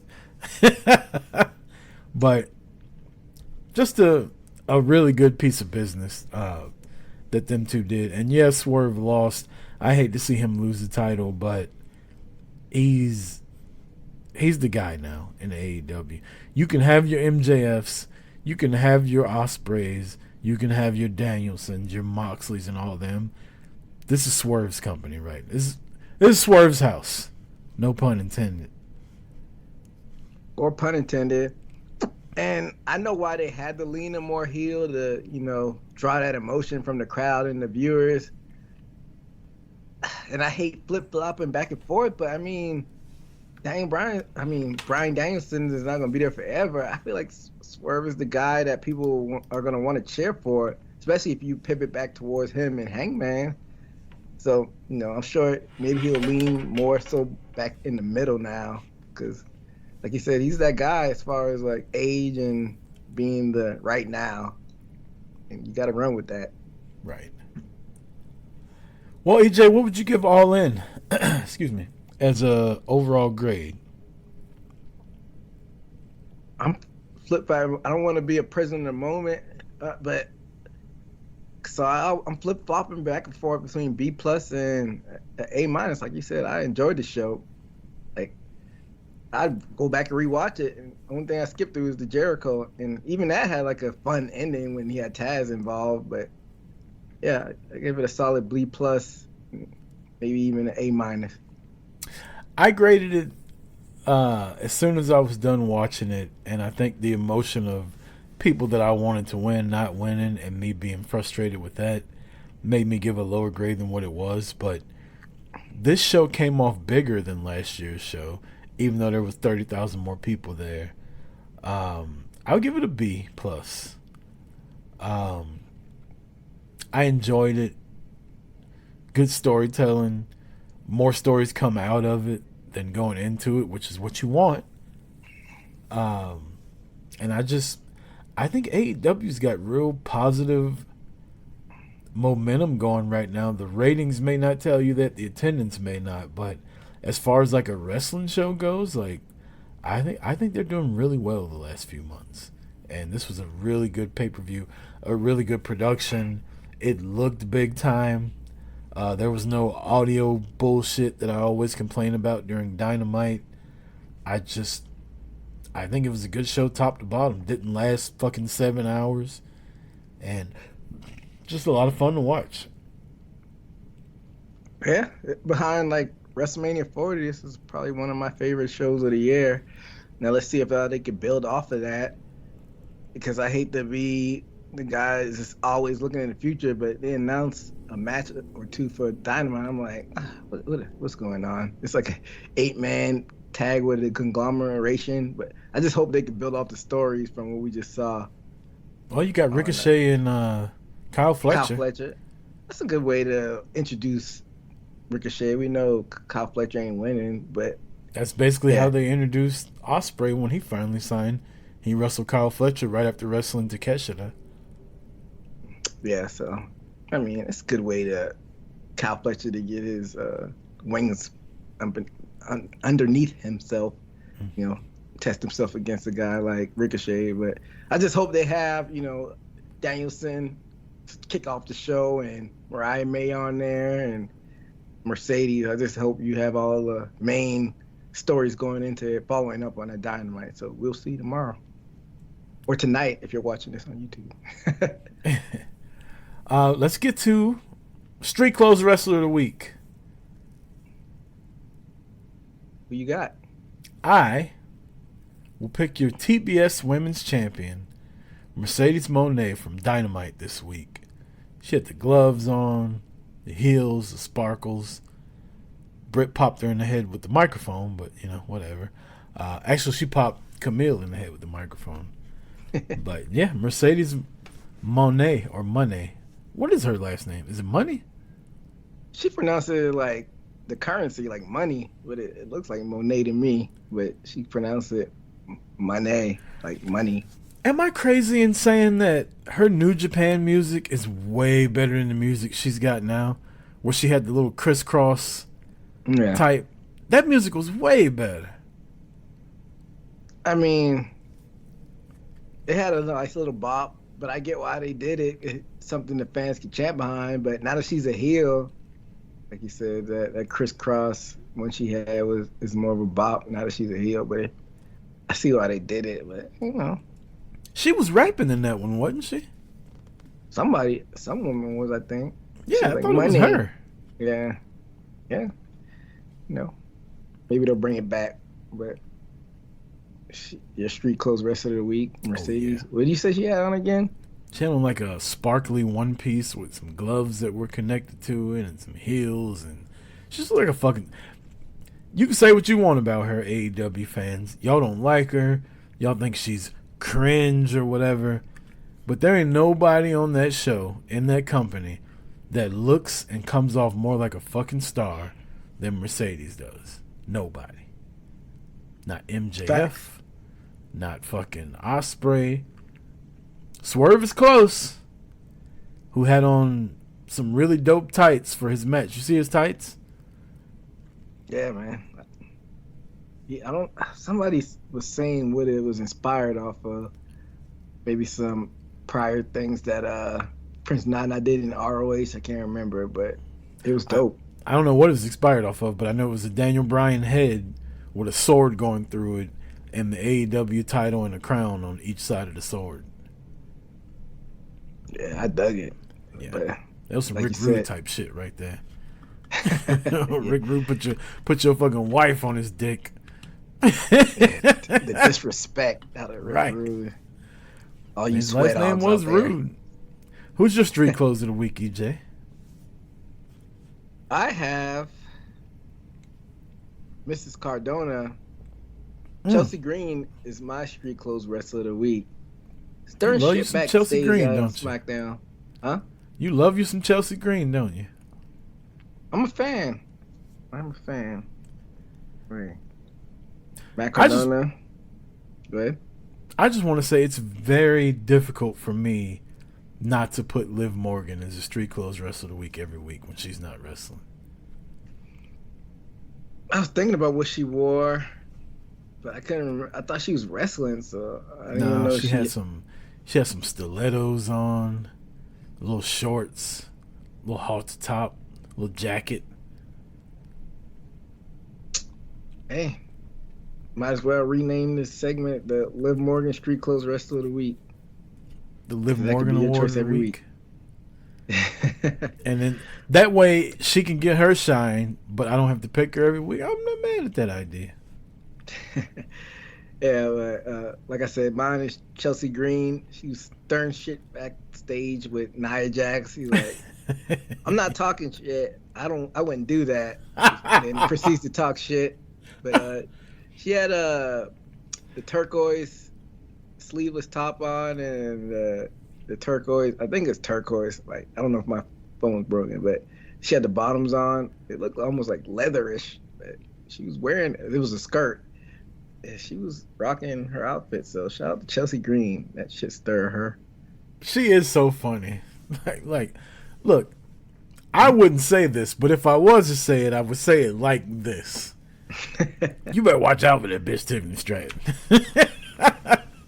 But just a really good piece of business that them two did. And yes, Swerve lost. I hate to see him lose the title, but he's the guy now in AEW. You can have your MJFs, you can have your Ospreys, you can have your Danielsons, your Moxleys, and all them. This is Swerve's company, right? This is Swerve's house. No pun intended. Or pun intended. And I know why they had to lean him more heel to, draw that emotion from the crowd and the viewers. And I hate flip-flopping back and forth, but I mean, Bryan Danielson is not going to be there forever. I feel like Swerve is the guy that people are going to want to cheer for, especially if you pivot back towards him and Hangman. So, I'm sure maybe he'll lean more so back in the middle now, because, like you said, he's that guy as far as, like, age and being the right now. And you got to run with that. Right. Well, EJ, what would you give All In, excuse me, as a overall grade? I'm flip-flopping. I don't want to be a prisoner in the moment, but so I'm flip-flopping back and forth between B+ and A-. Like you said, I enjoyed the show. Like, I'd go back and rewatch it, and the only thing I skipped through was the Jericho, and even that had like a fun ending when he had Taz involved. But yeah, I gave it a solid B+, maybe even an A-. I graded it as soon as I was done watching it, and I think the emotion of people that I wanted to win not winning and me being frustrated with that made me give a lower grade than what it was. But this show came off bigger than last year's show, even though there was 30,000 more people there. I'll give it a B+. I enjoyed it. Good storytelling. More stories come out of it than going into it, which is what you want. And I think AEW's got real positive momentum going right now. The ratings may not tell you that, the attendance may not, but as far as like a wrestling show goes, like I think they're doing really well the last few months. And this was a really good pay-per-view, a really good production. It looked big time. There was no audio bullshit that I always complain about during Dynamite. I think it was a good show top to bottom. Didn't last fucking 7 hours. And just a lot of fun to watch. Yeah, behind like WrestleMania 40, this is probably one of my favorite shows of the year. Now let's see if they can build off of that, because I hate to be the guy that's just always looking in the future, but they announce a match or two for Dynamite. I'm like, what's going on? It's like an 8-man tag with a conglomeration, but I just hope they can build off the stories from what we just saw. Well, you got Ricochet and Kyle Fletcher. That's a good way to introduce Ricochet. We know Kyle Fletcher ain't winning, but That's basically how they introduced Ospreay when he finally signed. He wrestled Kyle Fletcher right after wrestling Takeshita. Yeah, so I mean, it's a good way to Kyle Fletcher to get his wings underneath himself, you know, test himself against a guy like Ricochet. But I just hope they have, you know, Danielson kick off the show and Mariah May on there and Mercedes. I just hope you have all the main stories going into it, following up on that Dynamite. So we'll see tomorrow or tonight if you're watching this on YouTube. Let's get to Street Clothes Wrestler of the Week. Who you got? I will pick your TBS Women's Champion, Mercedes Moné from Dynamite this week. She had the gloves on, the heels, the sparkles. Britt popped her in the head with the microphone, but, you know, whatever. Actually, she popped Camille in the head with the microphone. But, yeah, Mercedes Moné or Moné. What is her last name? Is it Money? She pronounced it like the currency, like money, but it looks like Monet to me, but she pronounced it Monet, like money. Am I crazy in saying that her New Japan music is way better than the music she's got now? Where she had the little crisscross type. That music was way better. I mean, it had a nice little bop, but I get why they did it. It's something the fans can chant behind, but now that she's a heel, like you said, that crisscross when she had is more of a bop now that she's a heel, but I see why they did it, but you know. She was rapping in that one, wasn't she? Some woman was, I think. Yeah, I thought it was her. Yeah. You know, maybe they'll bring it back, but your Street Clothes Wrestler of the Week, Mercedes. Oh, yeah. What did you say she had on again? She had on like a sparkly one piece with some gloves that were connected to it and some heels, and she's like a fucking. You can say what you want about her, AEW fans. Y'all don't like her. Y'all think she's cringe or whatever, but there ain't nobody on that show in that company that looks and comes off more like a fucking star than Mercedes does. Nobody. Not MJF. Not fucking Ospreay. Swerve is close. Who had on some really dope tights for his match. You see his tights? Yeah, man. Yeah, somebody was saying what it was inspired off of. Maybe some prior things that Prince Nana did in ROH. I can't remember, but it was dope. I don't know what it was inspired off of, but I know it was a Daniel Bryan head with a sword going through it and the AEW title and a crown on each side of the sword. Yeah, I dug it. Yeah, but that was some like Rick Rude type shit right there. Rick Rude put your fucking wife on his dick. The disrespect out of Rick Rude. Oh, you his last name was Rude. Who's your Street Clothes of the Week, EJ? I have Mrs. Cardona. Chelsea Green is my Street Clothes Wrestler of the Week. Stirring shit backstage Chelsea Green, don't SmackDown. Huh? You love you some Chelsea Green, don't you? I'm a fan. Right. Matt Cardona. Go ahead. I just want to say it's very difficult for me not to put Liv Morgan as a Street Clothes Wrestler of the Week every week when she's not wrestling. I was thinking about what she wore, but I couldn't remember. I thought she was wrestling, so I didn't even know she had some. She had some stilettos on, little shorts, little halter top, little jacket. Hey, might as well rename this segment the Liv Morgan Street Clothes Wrestler of the Week. The Liv Morgan Award of the week. And then that way she can get her shine, but I don't have to pick her every week. I'm not mad at that idea. Yeah, but like I said, mine is Chelsea Green. She was stirring shit backstage with Nia Jax. He's like, I'm not talking shit. I wouldn't do that. And proceeds to talk shit. But she had the turquoise sleeveless top on and the turquoise. I think it's turquoise. Like, I don't know if my phone's broken, but she had the bottoms on. It looked almost like leatherish. But she was wearing, it was a skirt. And she was rocking her outfit. So shout out to Chelsea Green. That shit stir her. She is so funny. Like, look, I wouldn't say this, but if I was to say it, I would say it like this. You better watch out for that bitch Tiffany Stratton.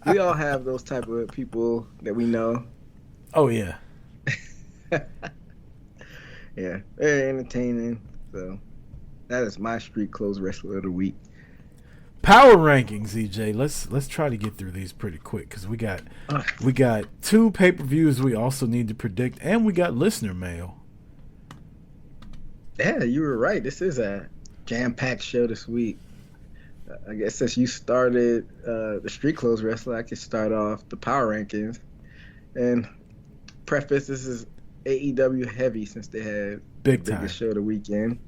We all have those type of people that we know. Oh, yeah. Yeah, very entertaining. So that is my street clothes wrestler of the week. Power rankings, EJ. Let's try to get through these pretty quick because we got 2 pay-per-views we also need to predict, and we got listener mail. Yeah, you were right. This is a jam-packed show this week. I guess since you started the street clothes wrestler, I could start off the power rankings. And preface, this is AEW heavy since they had Big the time biggest show of the weekend.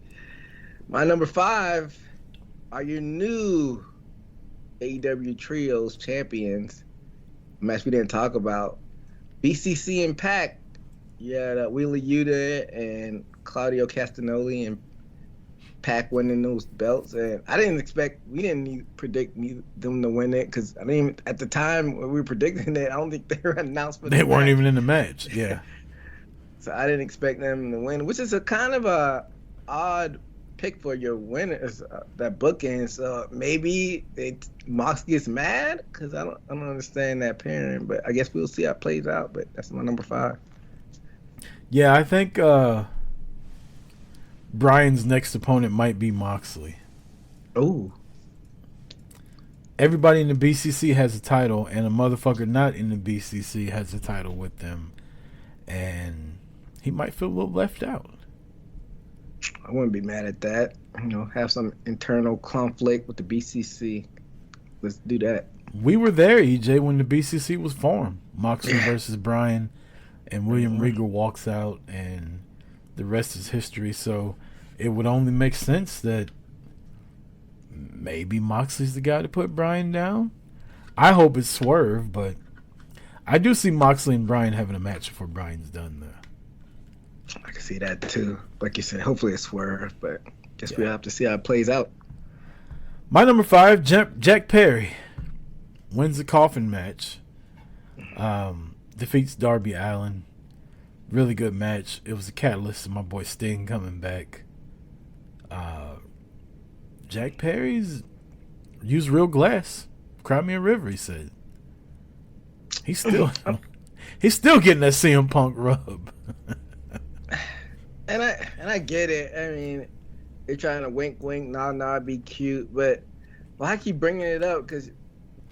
My number 5 are your new AEW Trios champions. A match we didn't talk about. BCC and Pac. Yeah, Wheeler Yuta and Claudio Castagnoli and Pac winning those belts. And I didn't expect, we didn't predict them to win it because I didn't even, at the time when we were predicting it, I don't think they were announced for the They weren't match. even in the match. Yeah. So I didn't expect them to win, which is a kind of a odd pick for your winners, that bookend. So maybe Mox gets mad because I don't understand that pairing. But I guess we'll see how it plays out. But that's my number 5. Yeah, I think Brian's next opponent might be Moxley. Oh. Everybody in the BCC has a title, and a motherfucker not in the BCC has a title with them. And he might feel a little left out. I wouldn't be mad at that. Have some internal conflict with the BCC. Let's do that. We were there, EJ, when the BCC was formed. Moxley versus Bryan, and William Regal walks out, and the rest is history. So it would only make sense that maybe Moxley's the guy to put Bryan down. I hope it's Swerve, but I do see Moxley and Bryan having a match before Bryan's done, though. I can see that too. Like you said, hopefully it's Swerve, but guess we'll have to see how it plays out. My number 5, Jack Perry, wins the coffin match. Defeats Darby Allin. Really good match. It was a catalyst to my boy Sting coming back. Jack Perry's used real glass. Cry me a river, he said. He's still getting that CM Punk rub. And I get it. I mean, they're trying to wink, nod, be cute, but why keep bringing it up? Because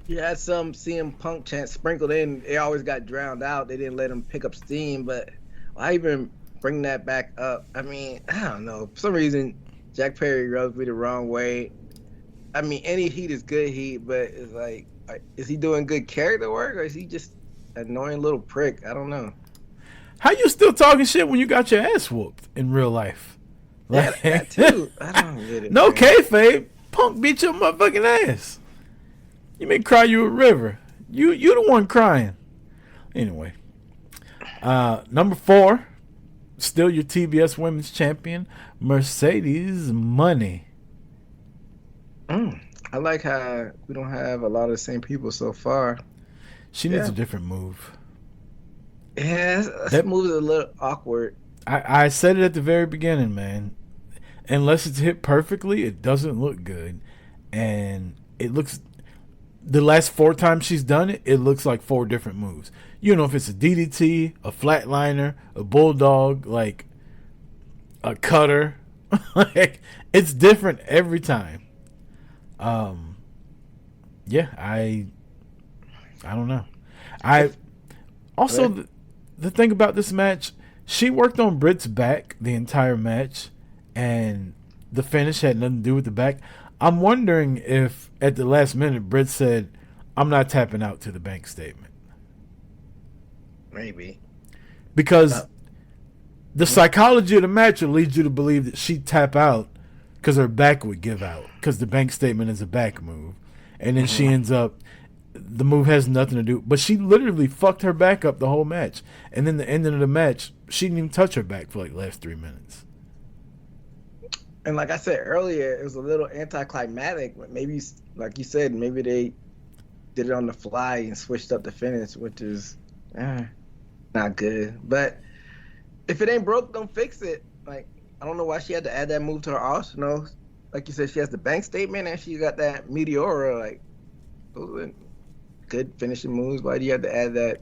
you had some CM Punk chants sprinkled in. They always got drowned out. They didn't let him pick up steam, but why even bring that back up? I mean, I don't know. For some reason, Jack Perry rubs me the wrong way. I mean, any heat is good heat, but it's like, is he doing good character work, or is he just an annoying little prick? I don't know. How you still talking shit when you got your ass whooped in real life? Like, that too. I don't get it. No man. kayfabe. Punk beat your motherfucking ass. You may cry you a river. You the one crying. Anyway. Number 4. Still your TBS Women's Champion, Mercedes Money. I like how we don't have a lot of the same people so far. She needs a different move. Yeah, that move is a little awkward. I said it at the very beginning, man. Unless it's hit perfectly, it doesn't look good. And it looks... The last 4 times she's done it, it looks like 4 different moves. You don't know if it's a DDT, a flatliner, a bulldog, like a cutter. Like, it's different every time. Yeah, I don't know. Also, the thing about this match, she worked on Britt's back the entire match, and the finish had nothing to do with the back. I'm wondering if at the last minute Britt said, "I'm not tapping out" to the bank statement. Maybe. Because the psychology of the match will lead you to believe that she'd tap out because her back would give out, because the bank statement is a back move. And then she ends up, the move has nothing to do, but she literally fucked her back up the whole match. And then the ending of the match, she didn't even touch her back for like the last 3 minutes. And like I said earlier, it was a little anticlimactic. Maybe, like you said, maybe they did it on the fly and switched up the finish, which is not good. But if it ain't broke, don't fix it. Like, I don't know why she had to add that move to her arsenal. Like you said, she has the bank statement and she got that Meteora. Like, those were good finishing moves. Why do you have to add that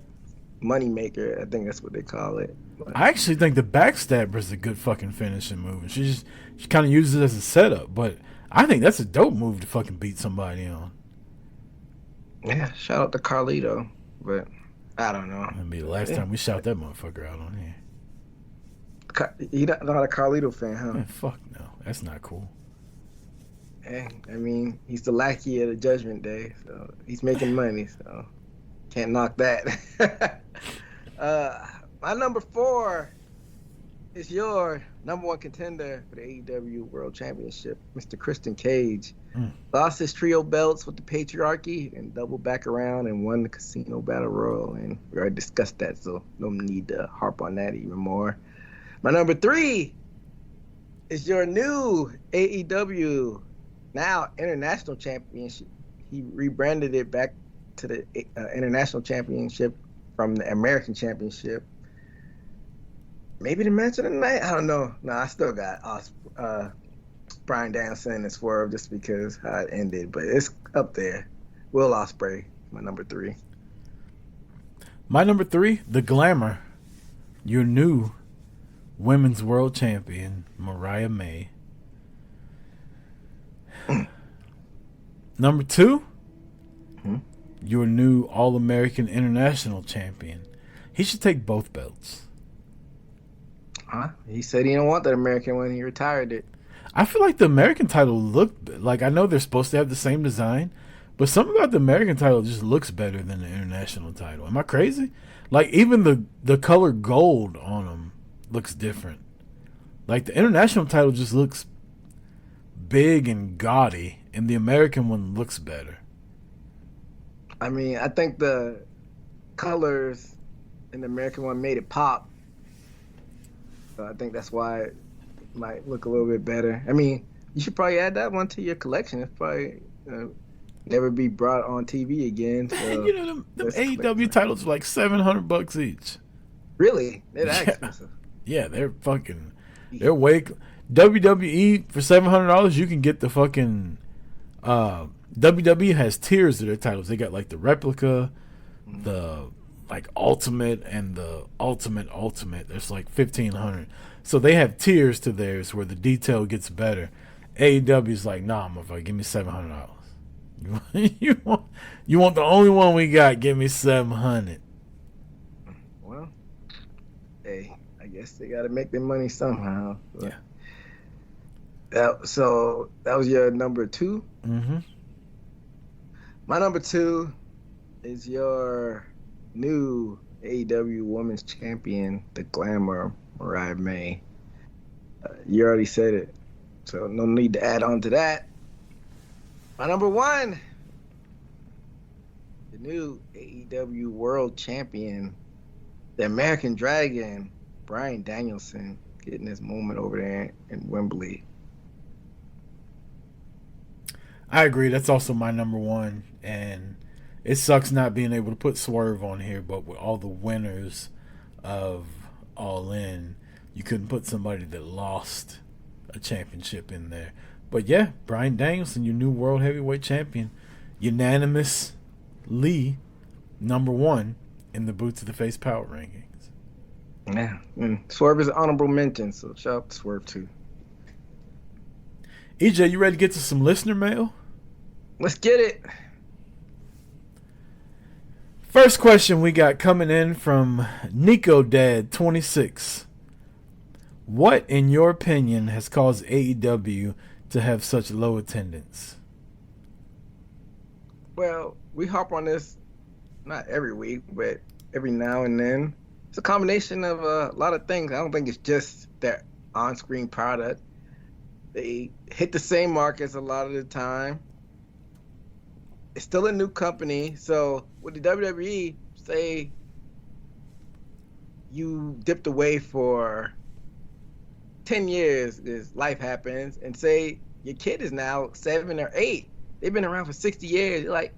money maker? I think that's what they call it. But I actually think the backstabber is a good fucking finishing move. She kind of uses it as a setup, but I think that's a dope move to fucking beat somebody on. yeah, shout out to Carlito. But I don't know. That'll be the last time we shout that motherfucker out on here. You're not a Carlito fan, huh? Man, fuck no. That's not cool. I mean, he's the lackey of the Judgment Day, so he's making money, so can't knock that. My number 4 is your number 1 contender for the AEW World Championship, Mr. Christian Cage. Lost his trio belts with the Patriarchy and doubled back around and won the Casino Battle Royal, and we already discussed that, so no need to harp on that even more. My number 3 is your new AEW now International Championship. He rebranded it back to the International Championship from the American Championship. Maybe the match of the night? I don't know. No, I still got Bryan Danielson and Swerve just because how it ended, but it's up there. Will Ospreay, my number 3. My number 3, the Glamour, your new Women's World Champion, Mariah May. Number 2, your new All-American International Champion. He should take both belts. He said he didn't want that American one. He retired it. I feel like the American title looked like, I know they're supposed to have the same design, but something about the American title just looks better than the international title. Am I crazy? Like, even the color gold on them looks different. Like, the international title just looks big and gaudy, and the American one looks better. I mean, I think the colors in the American one made it pop. So I think that's why it might look a little bit better. I mean, you should probably add that one to your collection. It's probably never be brought on TV again. So you know, them AEW titles are like $700 each. Really? They're that expensive. Yeah, they're fucking. They're way. WWE for $700, you can get the fucking. WWE has tiers of their titles. They got like the replica, the like ultimate, and the ultimate. There's like 1,500. So they have tiers to theirs where the detail gets better. AEW's like, nah, motherfucker, give me $700. You want the only one we got? Give me $700. Well, hey, I guess they got to make their money somehow. Yeah. So that was your number 2. Mm-hmm. My number 2 is your new AEW Women's Champion, the Glamour, Mariah May. You already said it, so no need to add on to that. My number 1, the new AEW World Champion, the American Dragon, Bryan Danielson, getting his moment over there in Wembley. I agree. That's also my number 1, and it sucks not being able to put Swerve on here, but with all the winners of All In, you couldn't put somebody that lost a championship in there. But yeah, Bryan Danielson, your new World Heavyweight Champion, unanimously number 1 in the Boot to the Face Power Rankings. Yeah, and Swerve is an honorable mention, so shout out to Swerve too. EJ, you ready to get to some listener mail? Let's get it. First question we got coming in from Nico Dad 26. What, in your opinion, has caused AEW to have such low attendance? Well, we hop on this not every week, but every now and then. It's a combination of a lot of things. I don't think it's just their on-screen product. They hit the same markets a lot of the time. It's still a new company, so with the WWE, say you dipped away for 10 years, this life happens, and say your kid is now 7 or 8. They've been around for 60 years. You're like,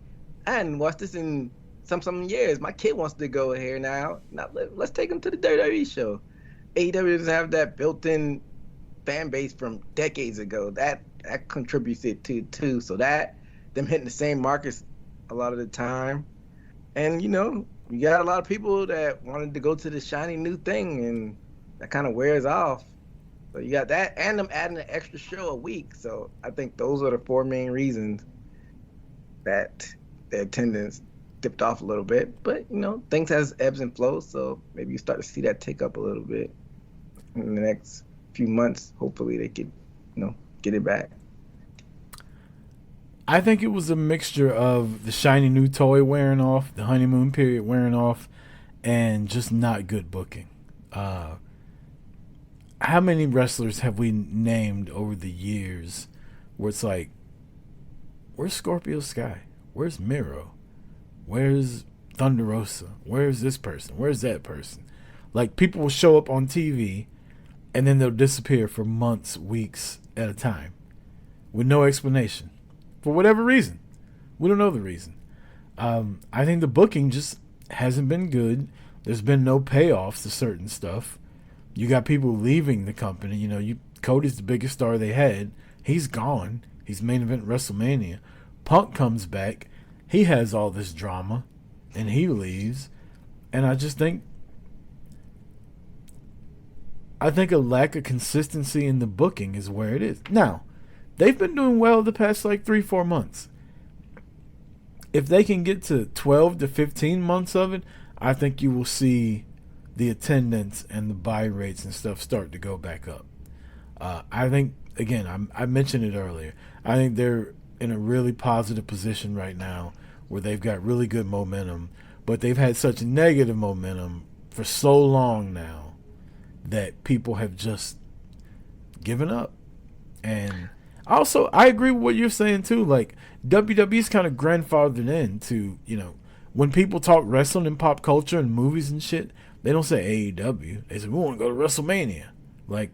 I hadn't watched this in some years. My kid wants to go here now. Now let's take him to the WWE show. AEW doesn't have that built-in fan base from decades ago. That contributes it to too. So that them hitting the same markets a lot of the time, and you got a lot of people that wanted to go to the shiny new thing, and that kind of wears off. So you got that, and them adding an extra show a week. So I think those are the 4 main reasons that the attendance dipped off a little bit. But things has ebbs and flows, so maybe you start to see that take up a little bit in the next few months. Hopefully they could get it back. I think it was a mixture of the shiny new toy wearing off, the honeymoon period wearing off, and just not good booking. How many wrestlers have we named over the years where it's like, where's Scorpio Sky? Where's Miro? Where's Thunder Rosa? Where's this person? Where's that person? Like, people will show up on TV and then they'll disappear for months, weeks at a time with no explanation. For whatever reason. We don't know the reason. I think the booking just hasn't been good. There's been no payoffs to certain stuff. You got people leaving the company. Cody's the biggest star they had. He's gone. He's main event WrestleMania. Punk comes back. He has all this drama. And he leaves. And I just think a lack of consistency in the booking is where it is. Now, they've been doing well the past 3-4 months. If they can get to 12 to 15 months of it, I think you will see the attendance and the buy rates and stuff start to go back up. I think, again, I mentioned it earlier, I think they're in a really positive position right now where they've got really good momentum, but they've had such negative momentum for so long now that people have just given up. And also, I agree with what you're saying too. Like, WWE's kind of grandfathered into, when people talk wrestling and pop culture and movies and shit, they don't say AEW. They say, we want to go to WrestleMania. Like,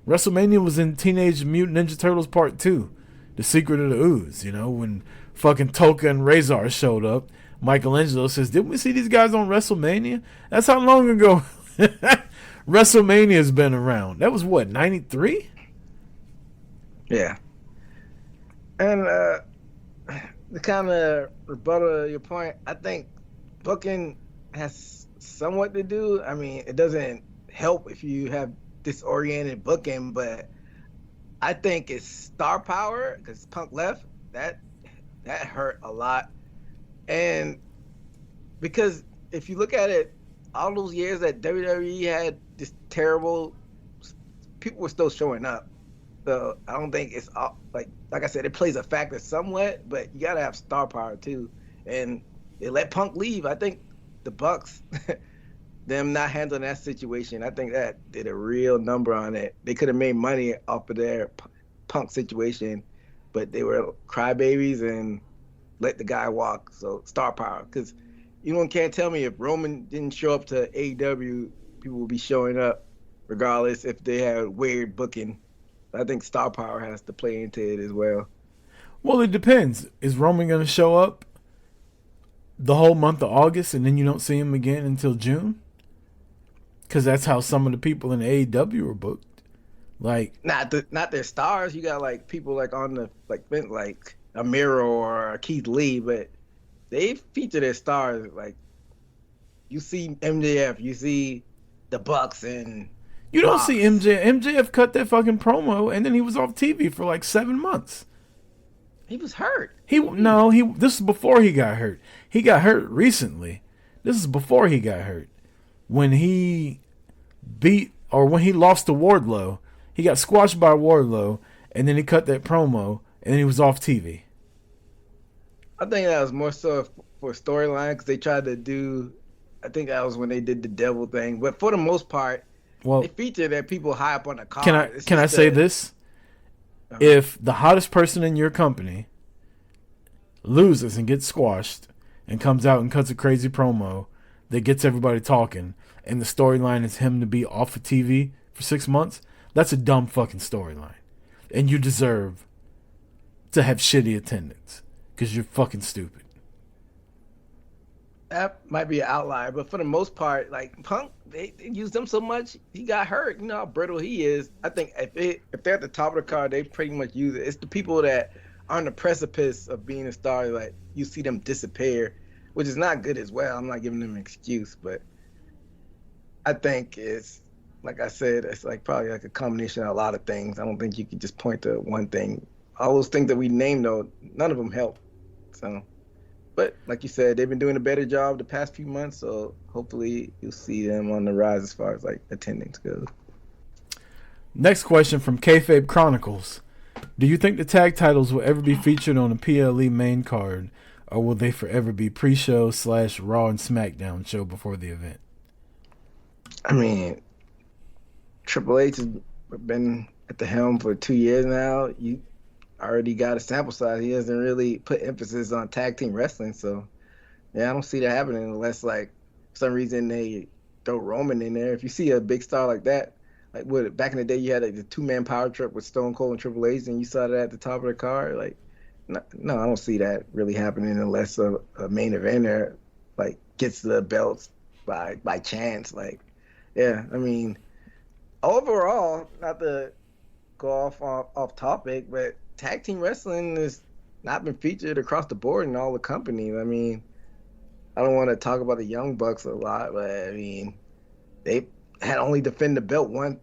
WrestleMania was in Teenage Mutant Ninja Turtles Part 2, The Secret of the Ooze, when fucking Toka and Razor showed up. Michelangelo says, didn't we see these guys on WrestleMania? That's how long ago WrestleMania's been around. That was what, 93? Yeah. And the kind of rebuttal to your point, I think booking has somewhat to do. I mean, it doesn't help if you have disoriented booking, but I think it's star power because Punk left. That hurt a lot. And because if you look at it, all those years that WWE had this terrible, people were still showing up. So I don't think it's all, like I said, it plays a factor somewhat, but you gotta have star power too. And they let Punk leave. I think the Bucks, them not handling that situation, I think that did a real number on it. They could have made money off of their Punk situation, but they were crybabies and let the guy walk. So star power, because can't tell me if Roman didn't show up to AEW, people would be showing up regardless if they had weird booking. I think star power has to play into it as well. Well, it depends. Is Roman going to show up the whole month of August and then you don't see him again until June? Because that's how some of the people in AEW are booked. Like, not their stars. You got people on the like a Miro or a Keith Lee, but they feature their stars. Like, you see MJF, you see the Bucks, and you don't see MJF. MJF cut that fucking promo, and then he was off TV for 7 months. He was hurt. This is before he got hurt. He got hurt recently. This is before he got hurt. When he when he lost to Wardlow, he got squashed by Wardlow, and then he cut that promo, and then he was off TV. I think that was more so for storyline because they tried to do. I think that was when they did the devil thing, but for the most part, they feature that people high up on the card. Can I say this? Uh-huh. If the hottest person in your company loses and gets squashed and comes out and cuts a crazy promo that gets everybody talking, and the storyline is him to be off of TV for 6 months, That's a dumb fucking storyline. And you deserve to have shitty attendance because you're fucking stupid. That might be an outlier, but for the most part, like Punk, they used him so much, he got hurt. You know how brittle he is. I think if they're at the top of the card, they pretty much use it. It's the people that are on the precipice of being a star, like you see them disappear, which is not good as well. I'm not giving them an excuse, but I think it's, like I said, it's like probably like a combination of a lot of things. I don't think you can just point to one thing. All those things that we named, though, none of them help. So. But like you said, they've been doing a better job the past few months, so hopefully you'll see them on the rise as far as like attendance goes. Next question from Kayfabe Chronicles. Do you think the tag titles will ever be featured on a PLE main card, or will they forever be pre-show / Raw and SmackDown show before the event? I mean, Triple H has been at the helm for 2 years now. You already got a sample size. He doesn't really put emphasis on tag team wrestling, so yeah, I don't see that happening unless like for some reason they throw Roman in there. If you see a big star like that, like what back in the day you had like the 2-man power trip with Stone Cold and Triple H, and you saw that at the top of the card. Like, no, I don't see that really happening unless a main eventer like gets the belts by chance. Like, yeah, I mean, overall, not to go off topic, but tag team wrestling has not been featured across the board in all the companies. I mean, I don't want to talk about the Young Bucks a lot, but I mean, they had only defended the belt once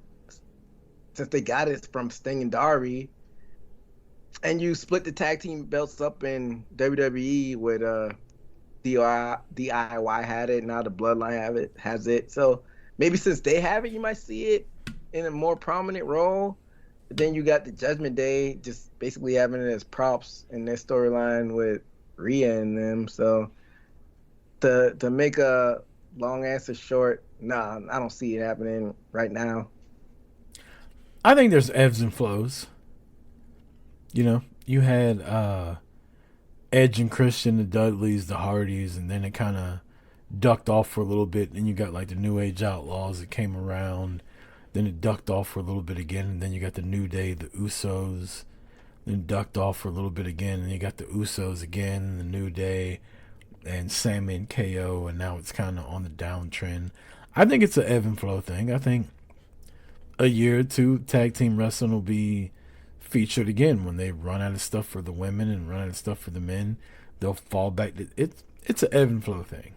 since they got it from Sting and Darby. And you split the tag team belts up in WWE with DIY had it, now the Bloodline has it. So maybe since they have it, you might see it in a more prominent role. But then you got the Judgment Day just basically having it as props in their storyline with Rhea and them. So to make a long answer short, nah, I don't see it happening right now. I think there's ebbs and flows. You know, you had Edge and Christian, the Dudleys, the Hardys, and then it kind of ducked off for a little bit. And you got like the New Age Outlaws that came around. Then it ducked off for a little bit again. And then you got the New Day, the Usos. Then ducked off for a little bit again. And you got the Usos again, the New Day, and Sammy and KO. And now it's kind of on the downtrend. I think it's an ebb and flow thing. I think a year or two, tag team wrestling will be featured again when they run out of stuff for the women and run out of stuff for the men. They'll fall back. It's an ebb and flow thing.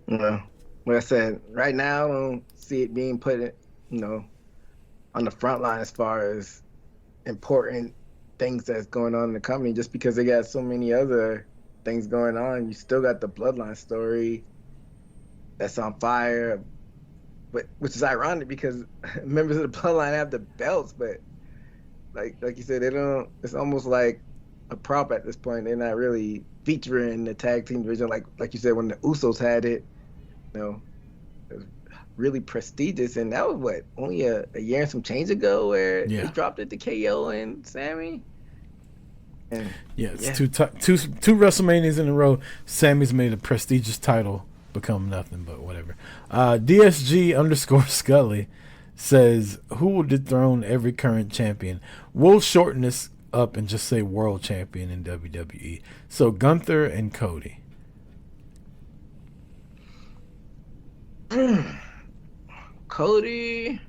Well, like I said, right now I don't see it being put, on the front line as far as important things that's going on in the company. Just because they got so many other things going on, you still got the Bloodline story that's on fire. But which is ironic because members of the Bloodline have the belts, but like you said, they don't. It's almost like a prop at this point. They're not really featuring the tag team division like you said when the Usos had it. It was really prestigious, and that was only a year and some change ago where they dropped it to KO and Sammy. And it's two WrestleManias in a row. Sammy's made a prestigious title become nothing, but whatever. DSG_Scully says, who will dethrone every current champion? We'll shorten this up and just say world champion in WWE. So Gunther and Cody. Cody,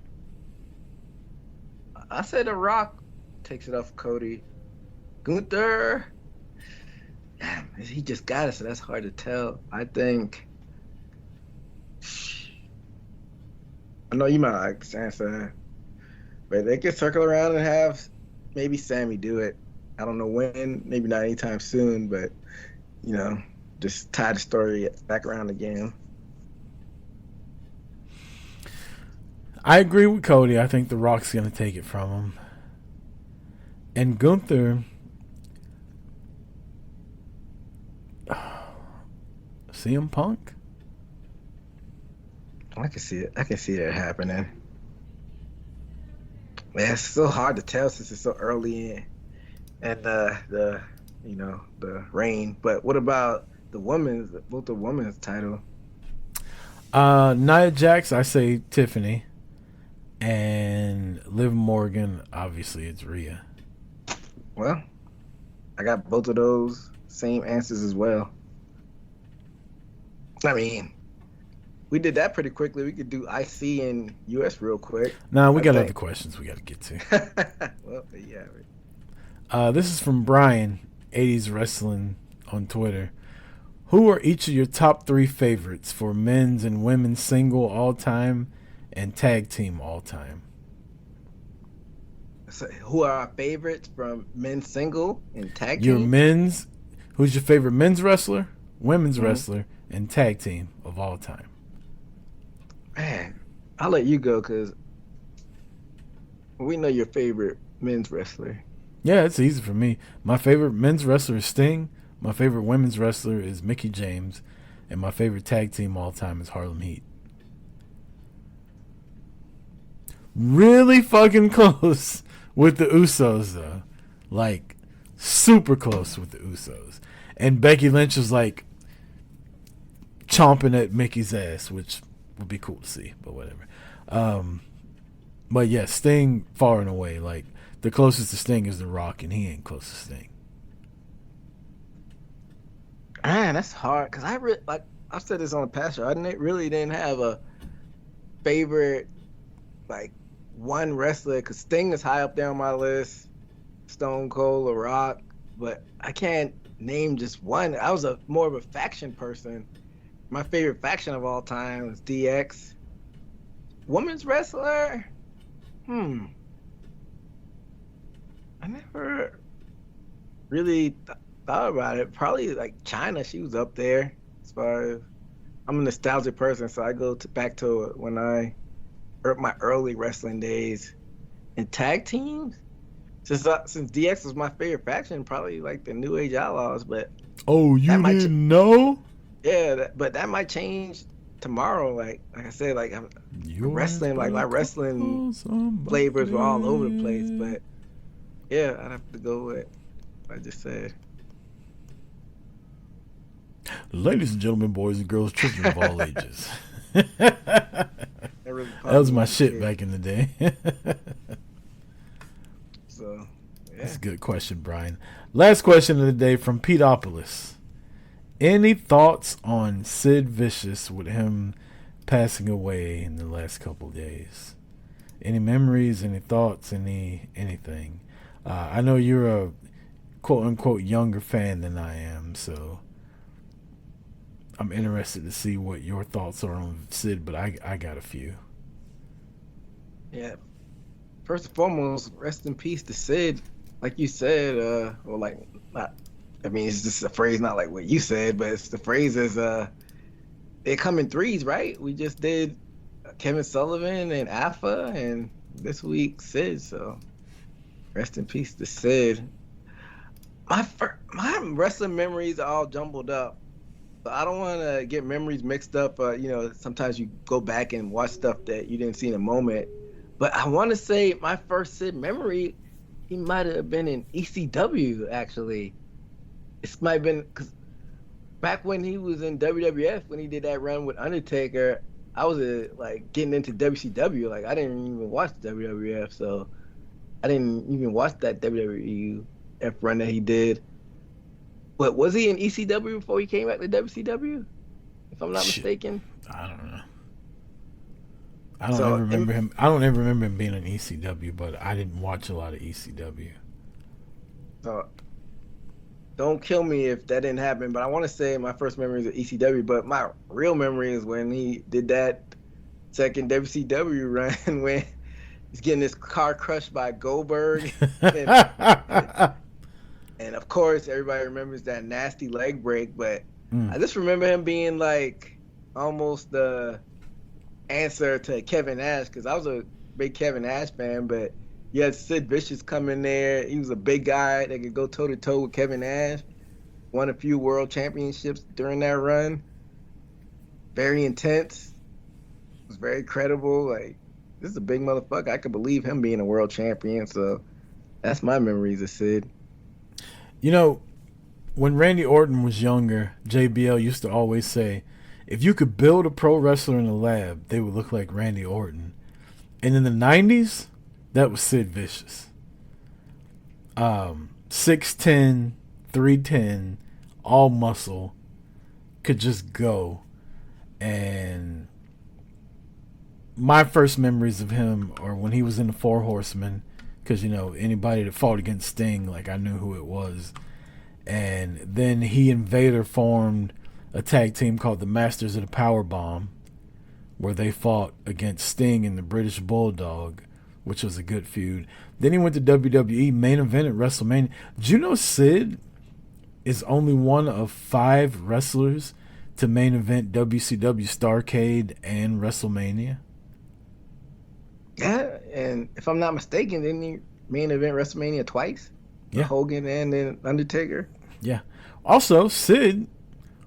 I said The Rock takes it off Cody. Gunther, he just got it, so that's hard to tell. I think, I know you might like this answer, but they could circle around and have maybe Sammy do it. I don't know when, maybe not anytime soon, but, just tie the story back around again. I agree with Cody. I think The Rock's going to take it from him. And Gunther, CM Punk? I can see it. I can see that happening. Man, it's so hard to tell since it's so early in the reign. But what about both the women's title? Nia Jax, I say Tiffany. And Liv Morgan, obviously, it's Rhea. Well, I got both of those same answers as well. I mean, we did that pretty quickly. We could do IC and US real quick. Nah, we got other questions we got to get to. Well, yeah. This is from Brian, 80s Wrestling on Twitter. Who are each of your top 3 favorites for men's and women's single all-time and tag team all-time? So who are our favorites from men's single and tag team? Your men's, who's your favorite men's wrestler, women's wrestler, and tag team of all time? Man, I'll let you go because we know your favorite men's wrestler. Yeah, it's easy for me. My favorite men's wrestler is Sting. My favorite women's wrestler is Mickie James. And my favorite tag team all time is Harlem Heat. Really fucking close with the Usos, though. Like, super close with the Usos. And Becky Lynch was like chomping at Mickey's ass, which would be cool to see, but whatever. But yeah, Sting far and away. Like, the closest to Sting is The Rock, and he ain't close to Sting. Man, that's hard because I've said this on the past show. I didn't have a favorite like one wrestler because Sting is high up there on my list, Stone Cold or Rock, but I can't name just one. I was more of a faction person. My favorite faction of all time is DX. Women's wrestler, I never really thought about it. Probably like China. She was up there as far as I'm a nostalgic person, so I go back to when my early wrestling days. And tag teams, since DX was my favorite faction, probably like the New Age Outlaws. But oh, you didn't know? Yeah, but that might change tomorrow. Like I said, like I'm wrestling, like my wrestling flavors were all over the place. But yeah, I'd have to go with what I just said. Ladies and gentlemen, boys and girls, children of all ages. That was my shit back in the day. So, yeah. That's a good question, Brian. Last question of the day from Peteopolis. Any thoughts on Sid Vicious with him passing away in the last couple of days? Any memories, any thoughts, anything? I know you're a quote-unquote younger fan than I am, so I'm interested to see what your thoughts are on Sid, but I got a few. Yeah. First and foremost, rest in peace to Sid. Like you said, it's just a phrase, not like what you said, but it's the phrase is they come in threes, right? We just did Kevin Sullivan and Alpha, and this week Sid, so rest in peace to Sid. My wrestling memories are all jumbled up. So I don't want to get memories mixed up. Sometimes you go back and watch stuff that you didn't see in a moment. But I want to say my first Sid memory, he might have been in ECW, actually. It might have been because back when he was in WWF, when he did that run with Undertaker, I was getting into WCW. Like, I didn't even watch WWF, so I didn't even watch that WWF run that he did. But was he in ECW before he came back to WCW? If I'm not mistaken. I don't know. I don't ever remember him. I don't ever remember him being in ECW, but I didn't watch a lot of ECW. So don't kill me if that didn't happen. But I want to say my first memory is of ECW, but my real memory is when he did that second WCW run when he's getting his car crushed by Goldberg. And of course, everybody remembers that nasty leg break, but I just remember him being like almost the answer to Kevin Nash, because I was a big Kevin Nash fan, but you had Sid Vicious come in there. He was a big guy that could go toe-to-toe with Kevin Nash. Won a few world championships during that run. Very intense. Was very credible. Like, this is a big motherfucker. I could believe him being a world champion, so that's my memories of Sid. You know, when Randy Orton was younger, JBL used to always say, if you could build a pro wrestler in a lab, they would look like Randy Orton. And in the 90s, that was Sid Vicious. 6'10", 310, all muscle, could just go. And my first memories of him are when he was in the Four Horsemen, because, anybody that fought against Sting, like, I knew who it was. And then he and Vader formed a tag team called the Masters of the Power Bomb, where they fought against Sting and the British Bulldog, which was a good feud. Then he went to WWE, main event at WrestleMania. Did you know Sid is only one of 5 wrestlers to main event WCW Starrcade and WrestleMania? Yeah, and if I'm not mistaken, didn't he main event WrestleMania twice? Yeah. Hogan and then Undertaker. Yeah. Also, Sid,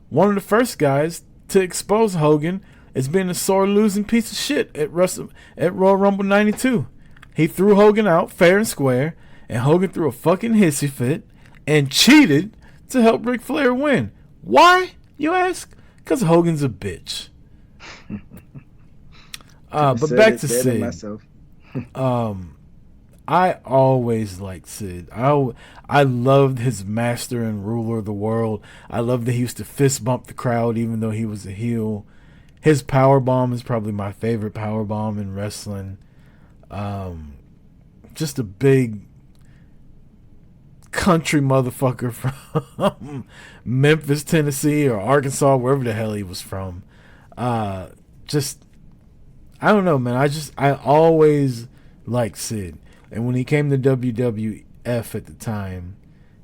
one of the first guys to expose Hogan as being a sore losing piece of shit at Royal Rumble 92. He threw Hogan out fair and square, and Hogan threw a fucking hissy fit and cheated to help Ric Flair win. Why, you ask? Because Hogan's a bitch. But back to Sid. I always liked Sid. I loved his master and ruler of the world. I loved that he used to fist bump the crowd even though he was a heel. His power bomb is probably my favorite power bomb in wrestling. Just a big country motherfucker from Memphis, Tennessee, or Arkansas, wherever the hell he was from. I don't know, man. I always liked Sid. And when he came to WWF at the time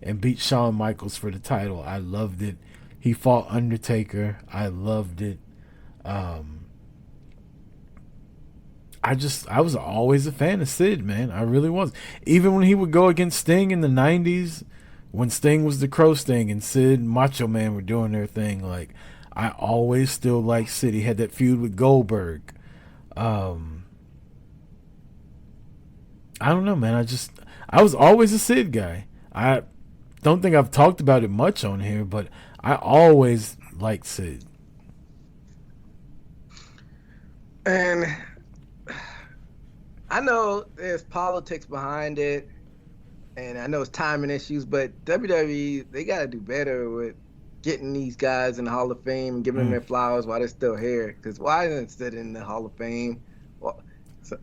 and beat Shawn Michaels for the title, I loved it. He fought Undertaker. I loved it. I was always a fan of Sid, man. I really was. Even when he would go against Sting in the 90s, when Sting was the Crow Sting and Sid and Macho Man were doing their thing, like, I always still liked Sid. He had that feud with Goldberg. I don't know, man. I was always a Sid guy. I don't think I've talked about it much on here, but I always liked Sid. And I know there's politics behind it, and I know it's timing issues, but WWE, they got to do better with getting these guys in the Hall of Fame and giving them their flowers while they're still here. Because why isn't Sid in the Hall of Fame?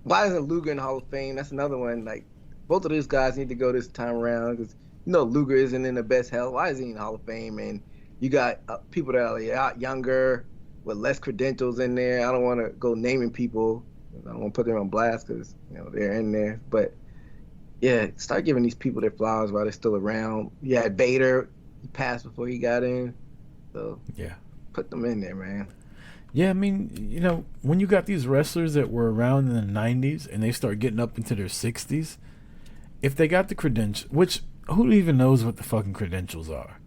Why isn't Luger in the Hall of Fame? That's another one. Like, both of those guys need to go this time around because, Luger isn't in the best health. Why is he in the Hall of Fame? And you got people that are a lot younger with less credentials in there. I don't want to go naming people. I don't want to put them on blast because, they're in there. But, yeah, start giving these people their flowers while they're still around. You had Vader. He passed before he got in. So, yeah, put them in there, man. Yeah, I mean, when you got these wrestlers that were around in the 90s and they start getting up into their 60s, if they got the credentials, which who even knows what the fucking credentials are?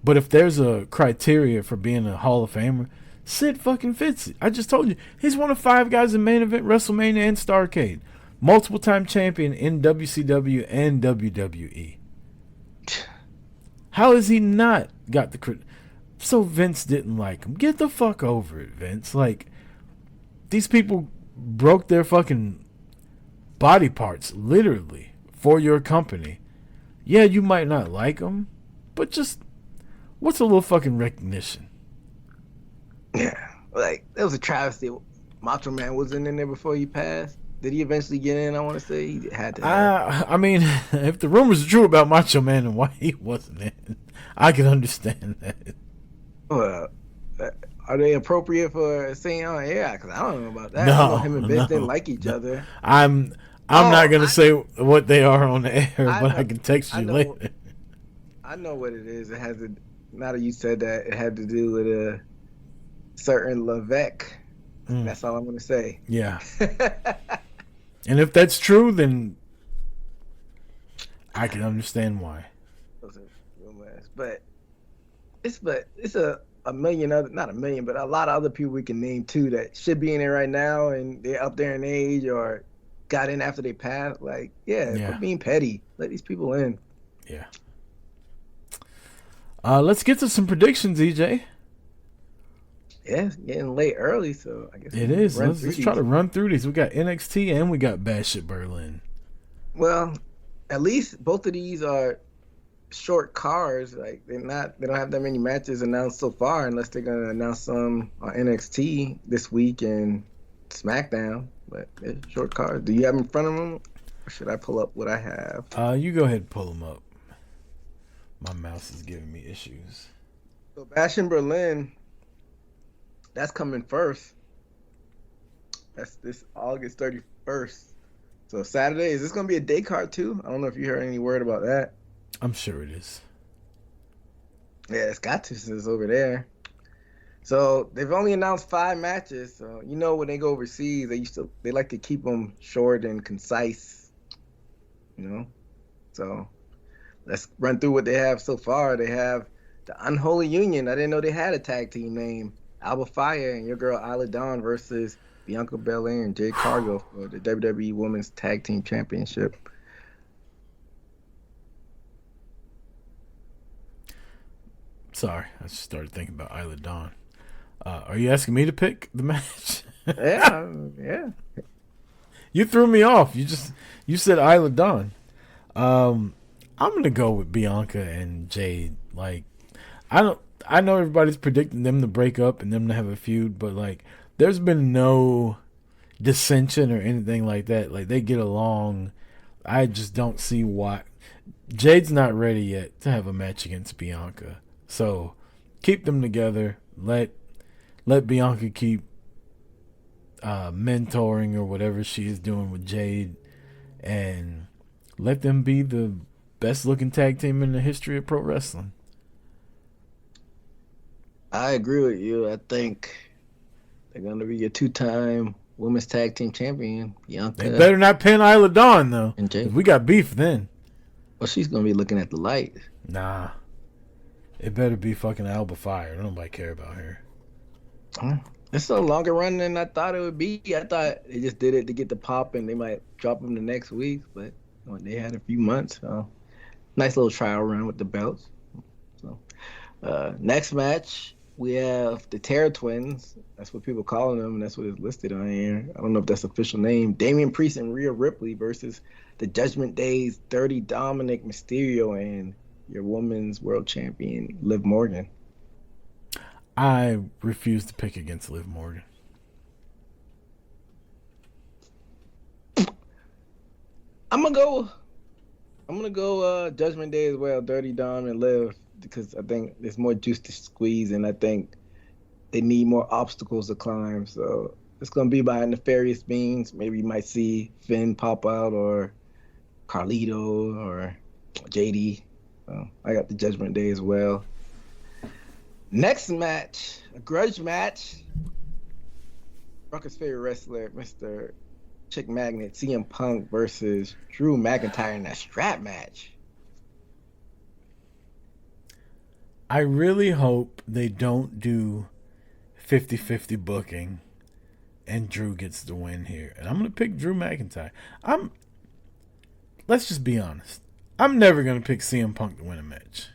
But if there's a criteria for being a Hall of Famer, Sid fucking fits it. I just told you, he's one of 5 guys in main event WrestleMania and Starrcade. Multiple time champion in WCW and WWE. How has he not got the credentials? So Vince didn't like him. Get the fuck over it, Vince. Like, these people broke their fucking body parts, literally, for your company. Yeah, you might not like them, but just, what's a little fucking recognition? Yeah, like, that was a travesty. Macho Man wasn't in there before he passed. Did he eventually get in? I want to say he had to. I mean, if the rumors are true about Macho Man and why he wasn't in, I can understand that. Well, are they appropriate for saying on air? Because I don't know about that. No, I know him and Vince didn't like each other. I'm not gonna say what they are on the air, but I can text you later. I know what it is. It has to. Now that you said that, it had to do with a certain Levesque. That's all I'm gonna say. Yeah. And if that's true, then I can understand why. But it's a million other, not a million, but a lot of other people we can name too that should be in there right now, and they're up there in age or got in after they passed. Like, quit being petty. Let these people in. Yeah. Let's get to some predictions, EJ. Yeah, it's getting late early, so I guess It we is. run Let's through try to these. run through these. We got NXT and we got Bash at Berlin. Well, at least both of these are short cards. Like they don't have that many matches announced so far, unless they're gonna announce some on NXT this week and SmackDown. But they're short cards. Do you have them in front of them, or should I pull up what I have? You go ahead and pull them up. My mouse is giving me issues. So Bash in Berlin, that's coming first. That's this August 31st. So Saturday, is this gonna be a day card too? I don't know if you heard any word about that. I'm sure it is. Yeah, it's got to since it's over there. So they've only announced 5 matches. So when they go overseas, they like to keep them short and concise. So let's run through what they have so far. They have the Unholy Union. I didn't know they had a tag team name. Alba Fire and your girl Isla Dawn versus Bianca Belair and Jade Cargill for the WWE Women's Tag Team Championship. Sorry, I just started thinking about Isla Dawn. Are you asking me to pick the match? Yeah. You threw me off. You said Isla Dawn. I'm gonna go with Bianca and Jade. Like, I know everybody's predicting them to break up and them to have a feud, but like, there's been no dissension or anything like that. Like, they get along. I just don't see why. Jade's not ready yet to have a match against Bianca. So keep them together. Let Bianca keep mentoring or whatever she is doing with Jade, and let them be the best looking tag team in the history of pro wrestling. I agree with you. I think they're gonna be a 2-time women's tag team champion, Bianca. They better not pin Isla Dawn though. And Jade. We got beef then. Well, she's gonna be looking at the light. Nah. It better be fucking Alba Fire. Nobody care about her. It's a longer run than I thought it would be. I thought they just did it to get the pop and they might drop them the next week, but they had a few months. So nice little trial run with the belts. So next match, we have the Terror Twins. That's what people calling them, and that's what is listed on here. I don't know if that's official name. Damian Priest and Rhea Ripley versus the Judgment Day's Dirty Dominic Mysterio and your women's world champion, Liv Morgan. I refuse to pick against Liv Morgan. I'm gonna go Judgment Day as well, Dirty Dom and Liv, because I think there's more juice to squeeze, and I think they need more obstacles to climb. So it's gonna be by nefarious means. Maybe you might see Finn pop out, or Carlito, or JD. So I got the Judgment Day as well. Next match, a grudge match. Ruckus' favorite wrestler, Mr. Chick Magnet, CM Punk versus Drew McIntyre in that strap match. I really hope they don't do 50-50 booking and Drew gets the win here. And I'm going to pick Drew McIntyre. Let's just be honest. I'm never going to pick CM Punk to win a match.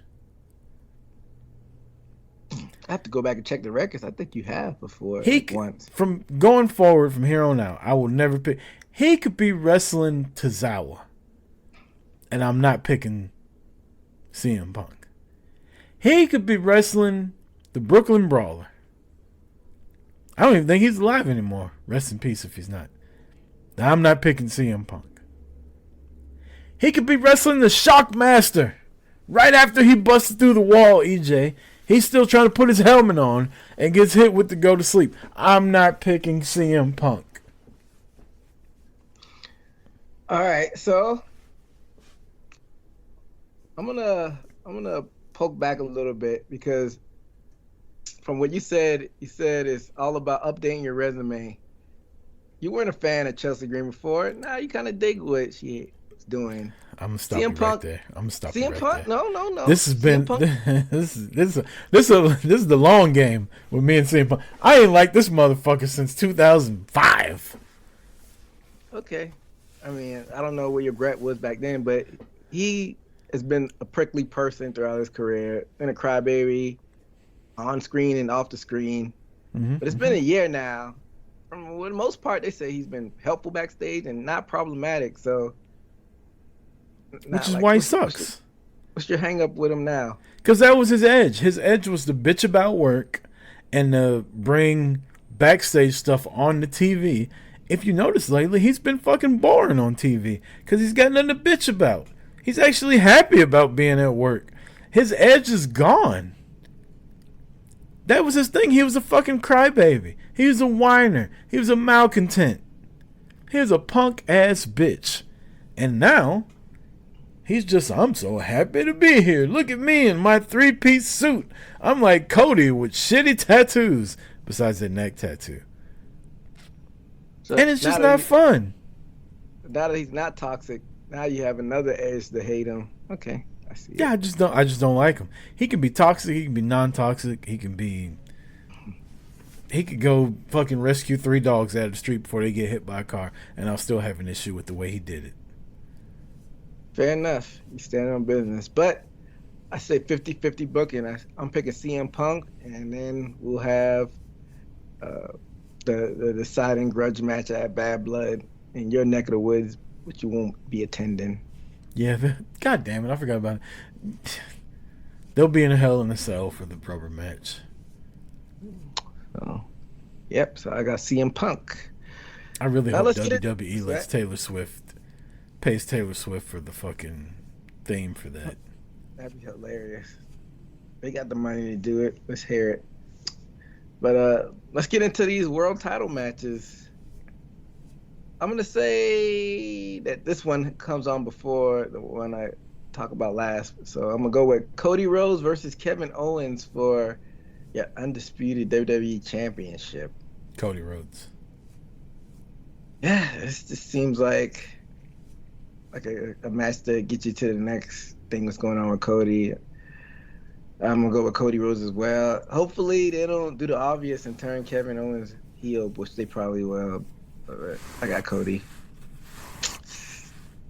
I have to go back and check the records. I think you have before once. From going forward from here on out, I will never pick. He could be wrestling Tozawa, and I'm not picking CM Punk. He could be wrestling the Brooklyn Brawler. I don't even think he's alive anymore. Rest in peace if he's not. I'm not picking CM Punk. He could be wrestling the Shockmaster right after he busted through the wall, EJ. He's still trying to put his helmet on and gets hit with the go to sleep. I'm not picking CM Punk. All right, so I'm gonna poke back a little bit, because from what you said it's all about updating your resume. You weren't a fan of Chelsea Green before. Now you kind of dig what she was doing. I'm gonna stop you right there. I'm gonna stop you right Punk? there. No. This has been this is the long game with me and CM Punk. I ain't like this motherfucker since 2005. Okay, I mean, I don't know where your Brett was back then, but he has been a prickly person throughout his career. Been a crybaby, on screen and off the screen. But it's been a year now. For the most part, they say he's been helpful backstage and not problematic. So, which is why he sucks. What's your hang up with him now? Because that was his edge. His edge was to bitch about work and to bring backstage stuff on the TV. If you notice lately, he's been fucking boring on TV because he's got nothing to bitch about. He's actually happy about being at work. His edge is gone. That was his thing. He was a fucking crybaby. He was a whiner. He was a malcontent. He was a punk ass bitch. And now, he's just, I'm so happy to be here. Look at me in my 3-piece suit. I'm like Cody with shitty tattoos. Besides that neck tattoo. So and it's just not fun. Now that he's not toxic, now you have another edge to hate him. Okay. I see. Yeah, I just don't like him. He can be toxic, he can be non-toxic, he could go fucking rescue 3 dogs out of the street before they get hit by a car, and I'll still have an issue with the way he did it. Fair enough. You stand on business. But I say 50-50 booking. I'm picking CM Punk, and then we'll have the deciding grudge match at Bad Blood in your neck of the woods, which you won't be attending. Yeah, God damn it, I forgot about it. They'll be in a Hell in a Cell for the rubber match. Oh, yep. So I got CM Punk. I really hope WWE lets pays Taylor Swift for the fucking theme for that. That'd be hilarious. They got the money to do it. Let's hear it. But let's get into these world title matches. I'm going to say that this one comes on before the one I talk about last. So I'm going to go with Cody Rhodes versus Kevin Owens for undisputed WWE Championship. Cody Rhodes. Yeah, this just seems like a match to get you to the next thing that's going on with Cody. I'm going to go with Cody Rhodes as well. Hopefully they don't do the obvious and turn Kevin Owens heel, which they probably will. But I got Cody.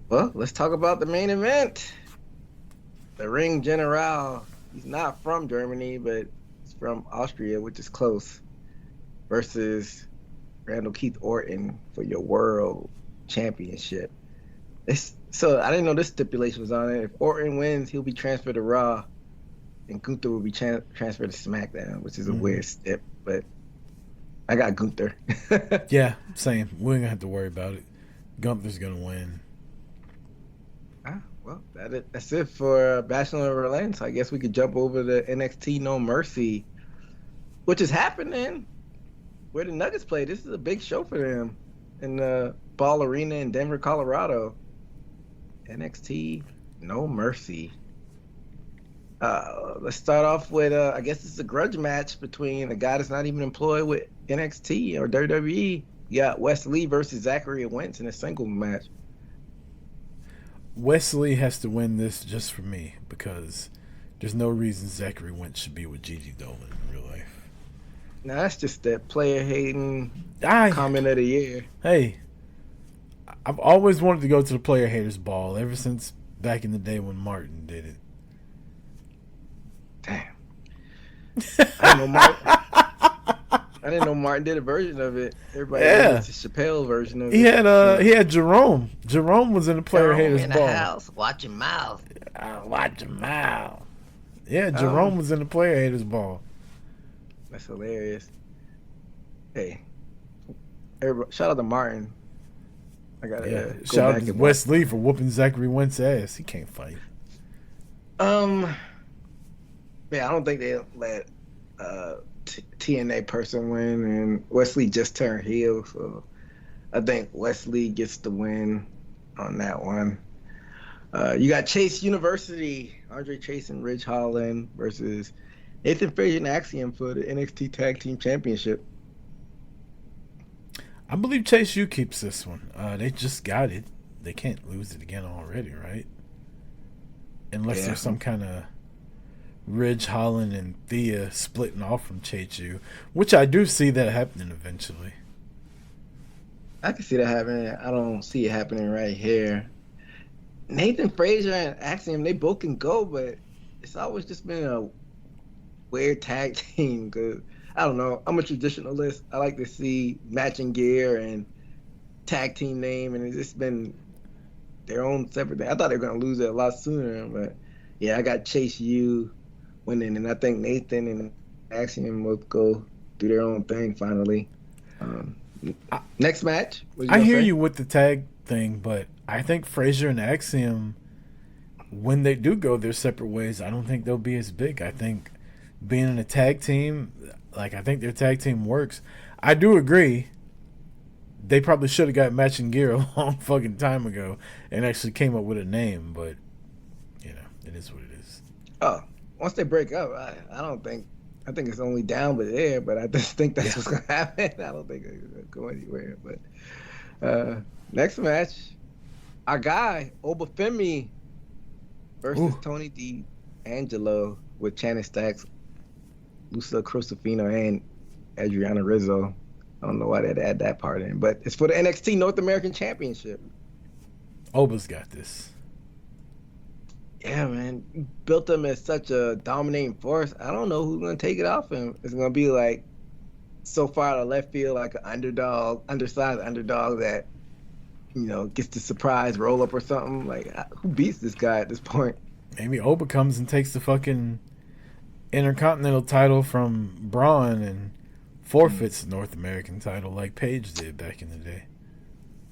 Well, let's talk about the main event. The Ring General. He's not from Germany, but he's from Austria, which is close. Versus Randall Keith Orton for your World Championship. So I didn't know this stipulation was on it. If Orton wins, he'll be transferred to Raw, and Gunther will be transferred to SmackDown, which is a weird stip, but I got Gunther. Yeah, same. We ain't gonna have to worry about it. Gunther's gonna win. Well, that's it for Bachelor of Berlin. So I guess we could jump over to NXT No Mercy, which is happening where the Nuggets play. This is a big show for them in the Ball Arena in Denver, Colorado. NXT No Mercy. Let's start off with I guess it's a grudge match between a guy that's not even employed with NXT or WWE. You got Wes Lee versus Zachary Wentz in a single match. Wesley has to win this just for me because there's no reason Zachary Wentz should be with Gigi Dolan in real life. Now that's just that player hating comment of the year. Hey, I've always wanted to go to the player haters ball ever since back in the day when Martin did it. Damn. I didn't know Martin did a version of it. Everybody knows the Chappelle version of it. He had Jerome. Jerome was in the player haters in ball. The house. Watch your mouth. Watch your mouth. Yeah, Jerome was in the player haters ball. That's hilarious. Hey, everybody, shout out to Martin. I gotta shout out to Wes Lee for whooping Zachary Wentz's ass. He can't fight. I don't think they let TNA person win, and Wesley just turned heel, so I think Wesley gets the win on that one. You got Chase University, Andre Chase and Ridge Holland versus Nathan Frazier and Axiom for the NXT Tag Team Championship. I believe Chase U keeps this one. They just got it. They can't lose it again already, right? Unless there's some kind of Ridge Holland and Thea splitting off from Chase U, which I do see that happening eventually. I can see that happening. I don't see it happening right here. Nathan Frazier and Axiom, they both can go, but it's always just been a weird tag team. Cause I don't know. I'm a traditionalist. I like to see matching gear and tag team name, and it's just been their own separate thing. I thought they were gonna lose it a lot sooner, but yeah, I got Chase U winning, and I think Nathan and Axiom both go do their own thing finally. Um, Next match. What you I gonna hear say? you with the tag thing, but I think Frazier and Axiom, when they do go their separate ways, I don't think they'll be as big. I think being in a tag team, like I think their tag team works. I do agree. They probably should have got matching gear a long fucking time ago and actually came up with a name, but you know, it is what it is. Oh, once they break up, I don't think. I think it's only down but there, but I just think that's Yeah. what's gonna happen. I don't think it's gonna go anywhere. But next match, our guy Obafemi versus Ooh. Tony D'Angelo with Channing Stacks, Lucia Crocifino, and Adriana Rizzo. I don't know why they'd add that part in, but it's for the NXT North American Championship. Oba's got this. Yeah, man, you built them as such a dominating force. I don't know who's gonna take it off him. It's gonna be like so far out of left field, like an underdog, undersized underdog that gets the surprise roll up or something. Like who beats this guy at this point? Maybe Oba comes and takes the fucking Intercontinental title from Braun and forfeits the North American title like Paige did back in the day.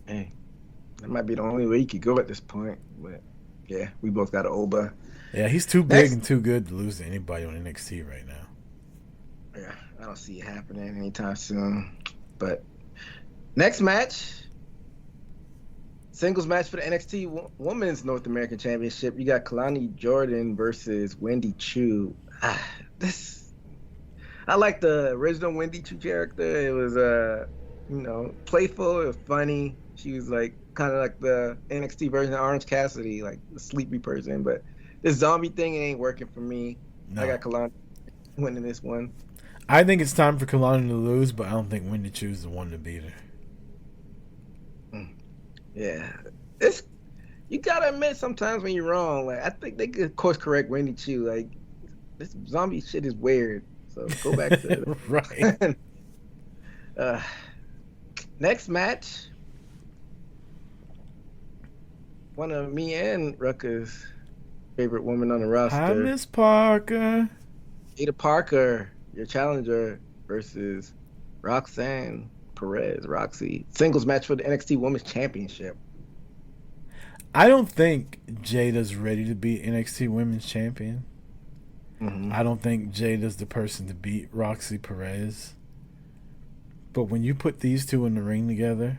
Hey, that might be the only way you could go at this point. But yeah, we both got an Oba. Yeah, he's too big and too good to lose to anybody on NXT right now. Yeah, I don't see it happening anytime soon. But next match, singles match for the NXT Women's North American Championship. You got Kalani Jordan versus Wendy Chu. I like the original Wendy Chu character. It was playful, it was funny. She was like kind of like the NXT version of Orange Cassidy, like a sleepy person. But this zombie thing ain't working for me. No. I got Kalani winning this one. I think it's time for Kalani to lose, but I don't think Wendy Chu's the one to beat her. Yeah, you gotta admit sometimes when you're wrong. Like I think they could course correct Wendy Chu. Like this zombie shit is weird. So go back to right. Next match. One of me and Rucka's favorite woman on the roster. Hi, Miss Parker. Ada Parker, your challenger, versus Roxanne Perez, Roxy. Singles match for the NXT Women's Championship. I don't think Jada's ready to be NXT Women's Champion. Mm-hmm. I don't think Jada's the person to beat Roxy Perez. But when you put these two in the ring together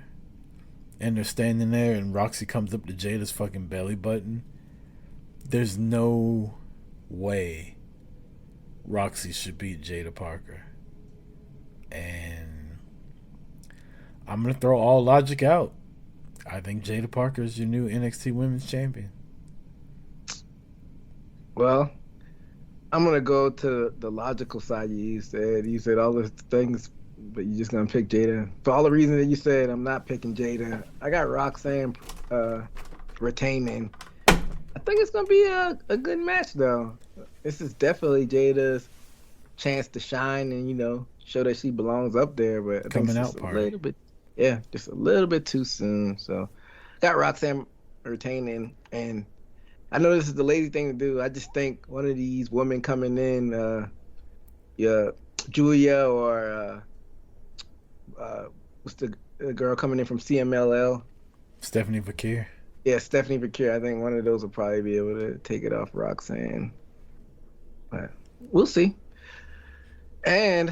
and they're standing there and Roxy comes up to Jada's fucking belly button, there's no way Roxy should beat Jada Parker. And I'm going to throw all logic out. I think Jada Parker is your new NXT Women's Champion. Well, I'm going to go to the logical side you said. You said all those things, but you're just going to pick Jada. For all the reasons that you said, I'm not picking Jada. I got Roxanne retaining. I think it's going to be a good match, though. This is definitely Jada's chance to shine and, show that she belongs up there. But I think Coming it's out just party. a little bit, just a little bit too soon. So got Roxanne retaining. And I know this is the lazy thing to do. I just think one of these women coming in, Julia or what's the girl coming in from CMLL? Stephanie Vakir. Yeah, Stephanie Vakir. I think one of those will probably be able to take it off Roxanne. But we'll see. And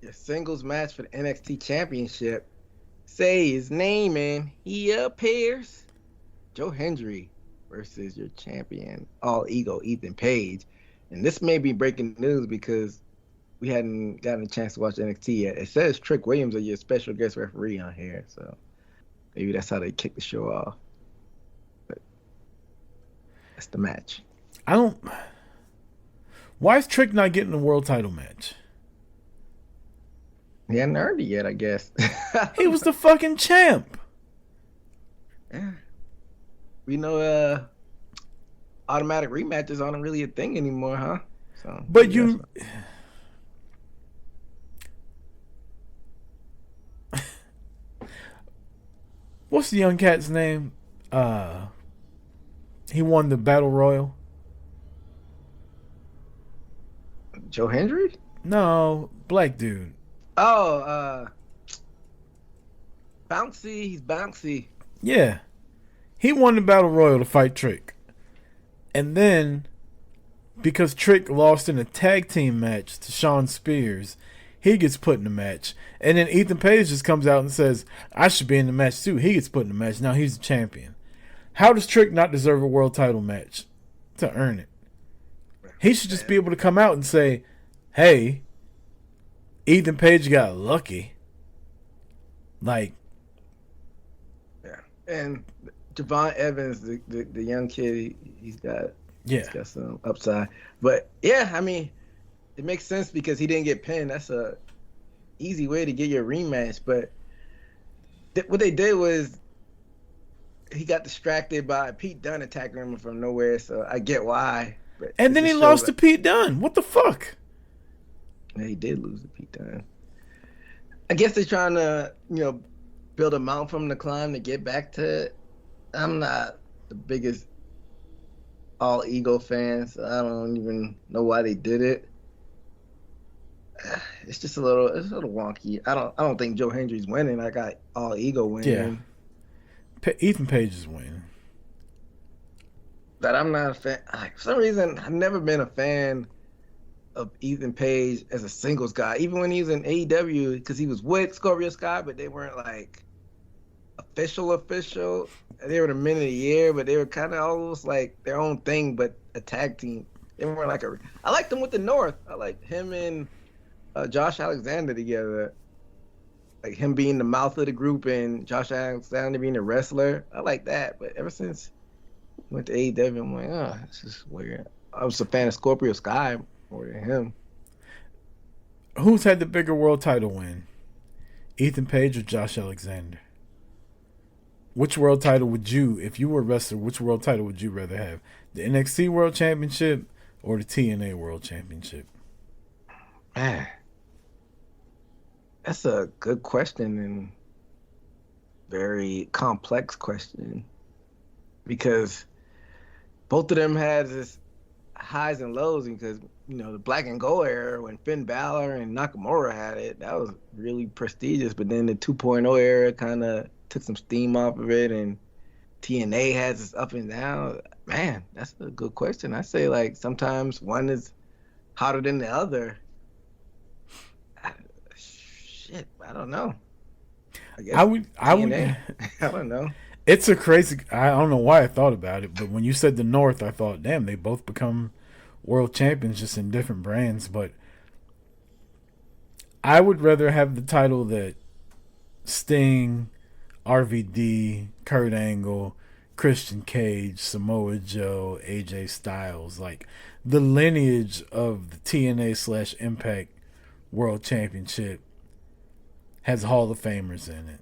your singles match for the NXT Championship. Say his name and he appears. Joe Hendry versus your champion, All Ego Ethan Page. And this may be breaking news because we hadn't gotten a chance to watch NXT yet. It says Trick Williams is your special guest referee on here, so maybe that's how they kick the show off. But that's the match. Why is Trick not getting a world title match? He hadn't earned it yet, I guess. He was the fucking champ. Yeah. We know automatic rematches aren't really a thing anymore, huh? So But you What's the young cat's name? He won the Battle Royal. Joe Hendry? No, black dude. Oh, Bouncy. He's Bouncy. Yeah. He won the Battle Royal to fight Trick. And then, because Trick lost in a tag team match to Shawn Spears, he gets put in the match. And then Ethan Page just comes out and says, I should be in the match too. He gets put in the match. Now he's the champion. How does Trick not deserve a world title match to earn it? He should just be able to come out and say, hey, Ethan Page got lucky. Like, yeah. And Javon Evans, the young kid, he's got some upside. But yeah, I mean, it makes sense because he didn't get pinned. That's a easy way to get your rematch. But what they did was he got distracted by Pete Dunne attacking him from nowhere. So I get why. And then he lost to Pete Dunne. What the fuck? Yeah, he did lose to Pete Dunne. I guess they're trying to, build a mountain from the climb to get back to it. I'm not the biggest All Ego fan, so I don't even know why they did it. It's just a little wonky. I don't think Joe Hendry's winning. I got All Ego winning. Yeah. Ethan Page is winning. But I'm not a fan. For some reason, I've never been a fan of Ethan Page as a singles guy. Even when he was in AEW, because he was with Scorpio Sky, but they weren't like official. They were the men of the year, but they were kind of almost like their own thing, but a tag team. They weren't like I liked them with the North. I liked him and Josh Alexander together. Like him being the mouth of the group and Josh Alexander being a wrestler. I like that. But ever since I went to AEW, I'm like, oh, this is weird. I was a fan of Scorpio Sky more than him. Who's had the bigger world title win? Ethan Page or Josh Alexander? Which world title would you, if you were a wrestler, which world title would you rather have? The NXT World Championship or the TNA World Championship? Man, that's a good question and very complex question because both of them had this highs and lows because, the black and gold era when Finn Balor and Nakamura had it, that was really prestigious. But then the 2.0 era kind of took some steam off of it, and TNA has its up and down. Man, that's a good question. I say like sometimes one is hotter than the other. Shit, I don't know. I guess I would. I don't know. It's a crazy. I don't know why I thought about it, but when you said the North, I thought, damn, they both become world champions just in different brands. But I would rather have the title that Sting, RVD, Kurt Angle, Christian Cage, Samoa Joe, AJ Styles, like the lineage of the TNA / Impact World Championship has Hall of Famers in it.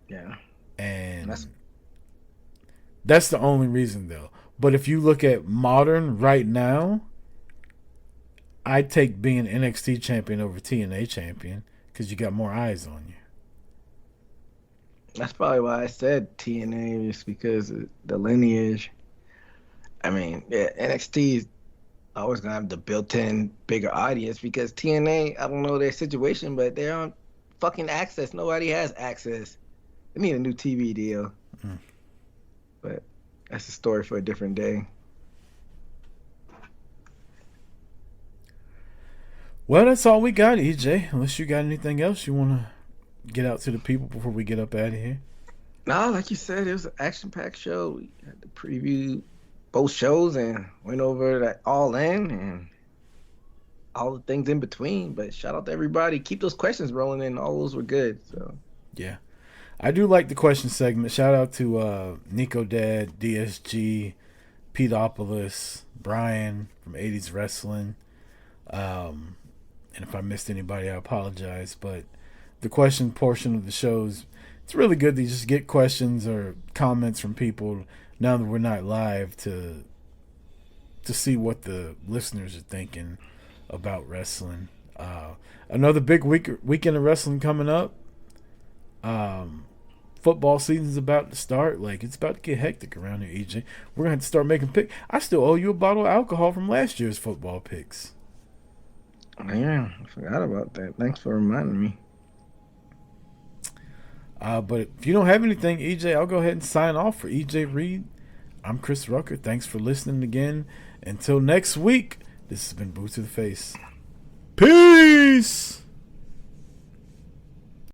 Yeah. And that's the only reason, though. But if you look at modern right now, I'd take being NXT champion over TNA champion because you got more eyes on you. That's probably why I said TNA, just because of the lineage. I mean, yeah, NXT is always going to have the built-in bigger audience because TNA, I don't know their situation, but they're on fucking Access. Nobody has Access. They need a new TV deal. Mm. But that's a story for a different day. Well, that's all we got, EJ. Unless you got anything else you want to get out to the people before we get up out of here. No, like you said, it was an action-packed show. We had to preview both shows and went over that All In and all the things in between. But shout out to everybody. Keep those questions rolling in. All those were good. So yeah. I do like the question segment. Shout out to Nico Dad, DSG, Peteopolis, Brian from 80s Wrestling. And if I missed anybody, I apologize. But the question portion of the shows, it's really good to just get questions or comments from people now that we're not live to see what the listeners are thinking about wrestling. Another big weekend of wrestling coming up. football season's about to start. Like, it's about to get hectic around here, EJ. We're going to have to start making picks. I still owe you a bottle of alcohol from last year's football picks. Yeah, I forgot about that. Thanks for reminding me. But if you don't have anything, EJ, I'll go ahead and sign off. For EJ Reed, I'm Chris Rucker. Thanks for listening again. Until next week, this has been Boot to the Face. Peace!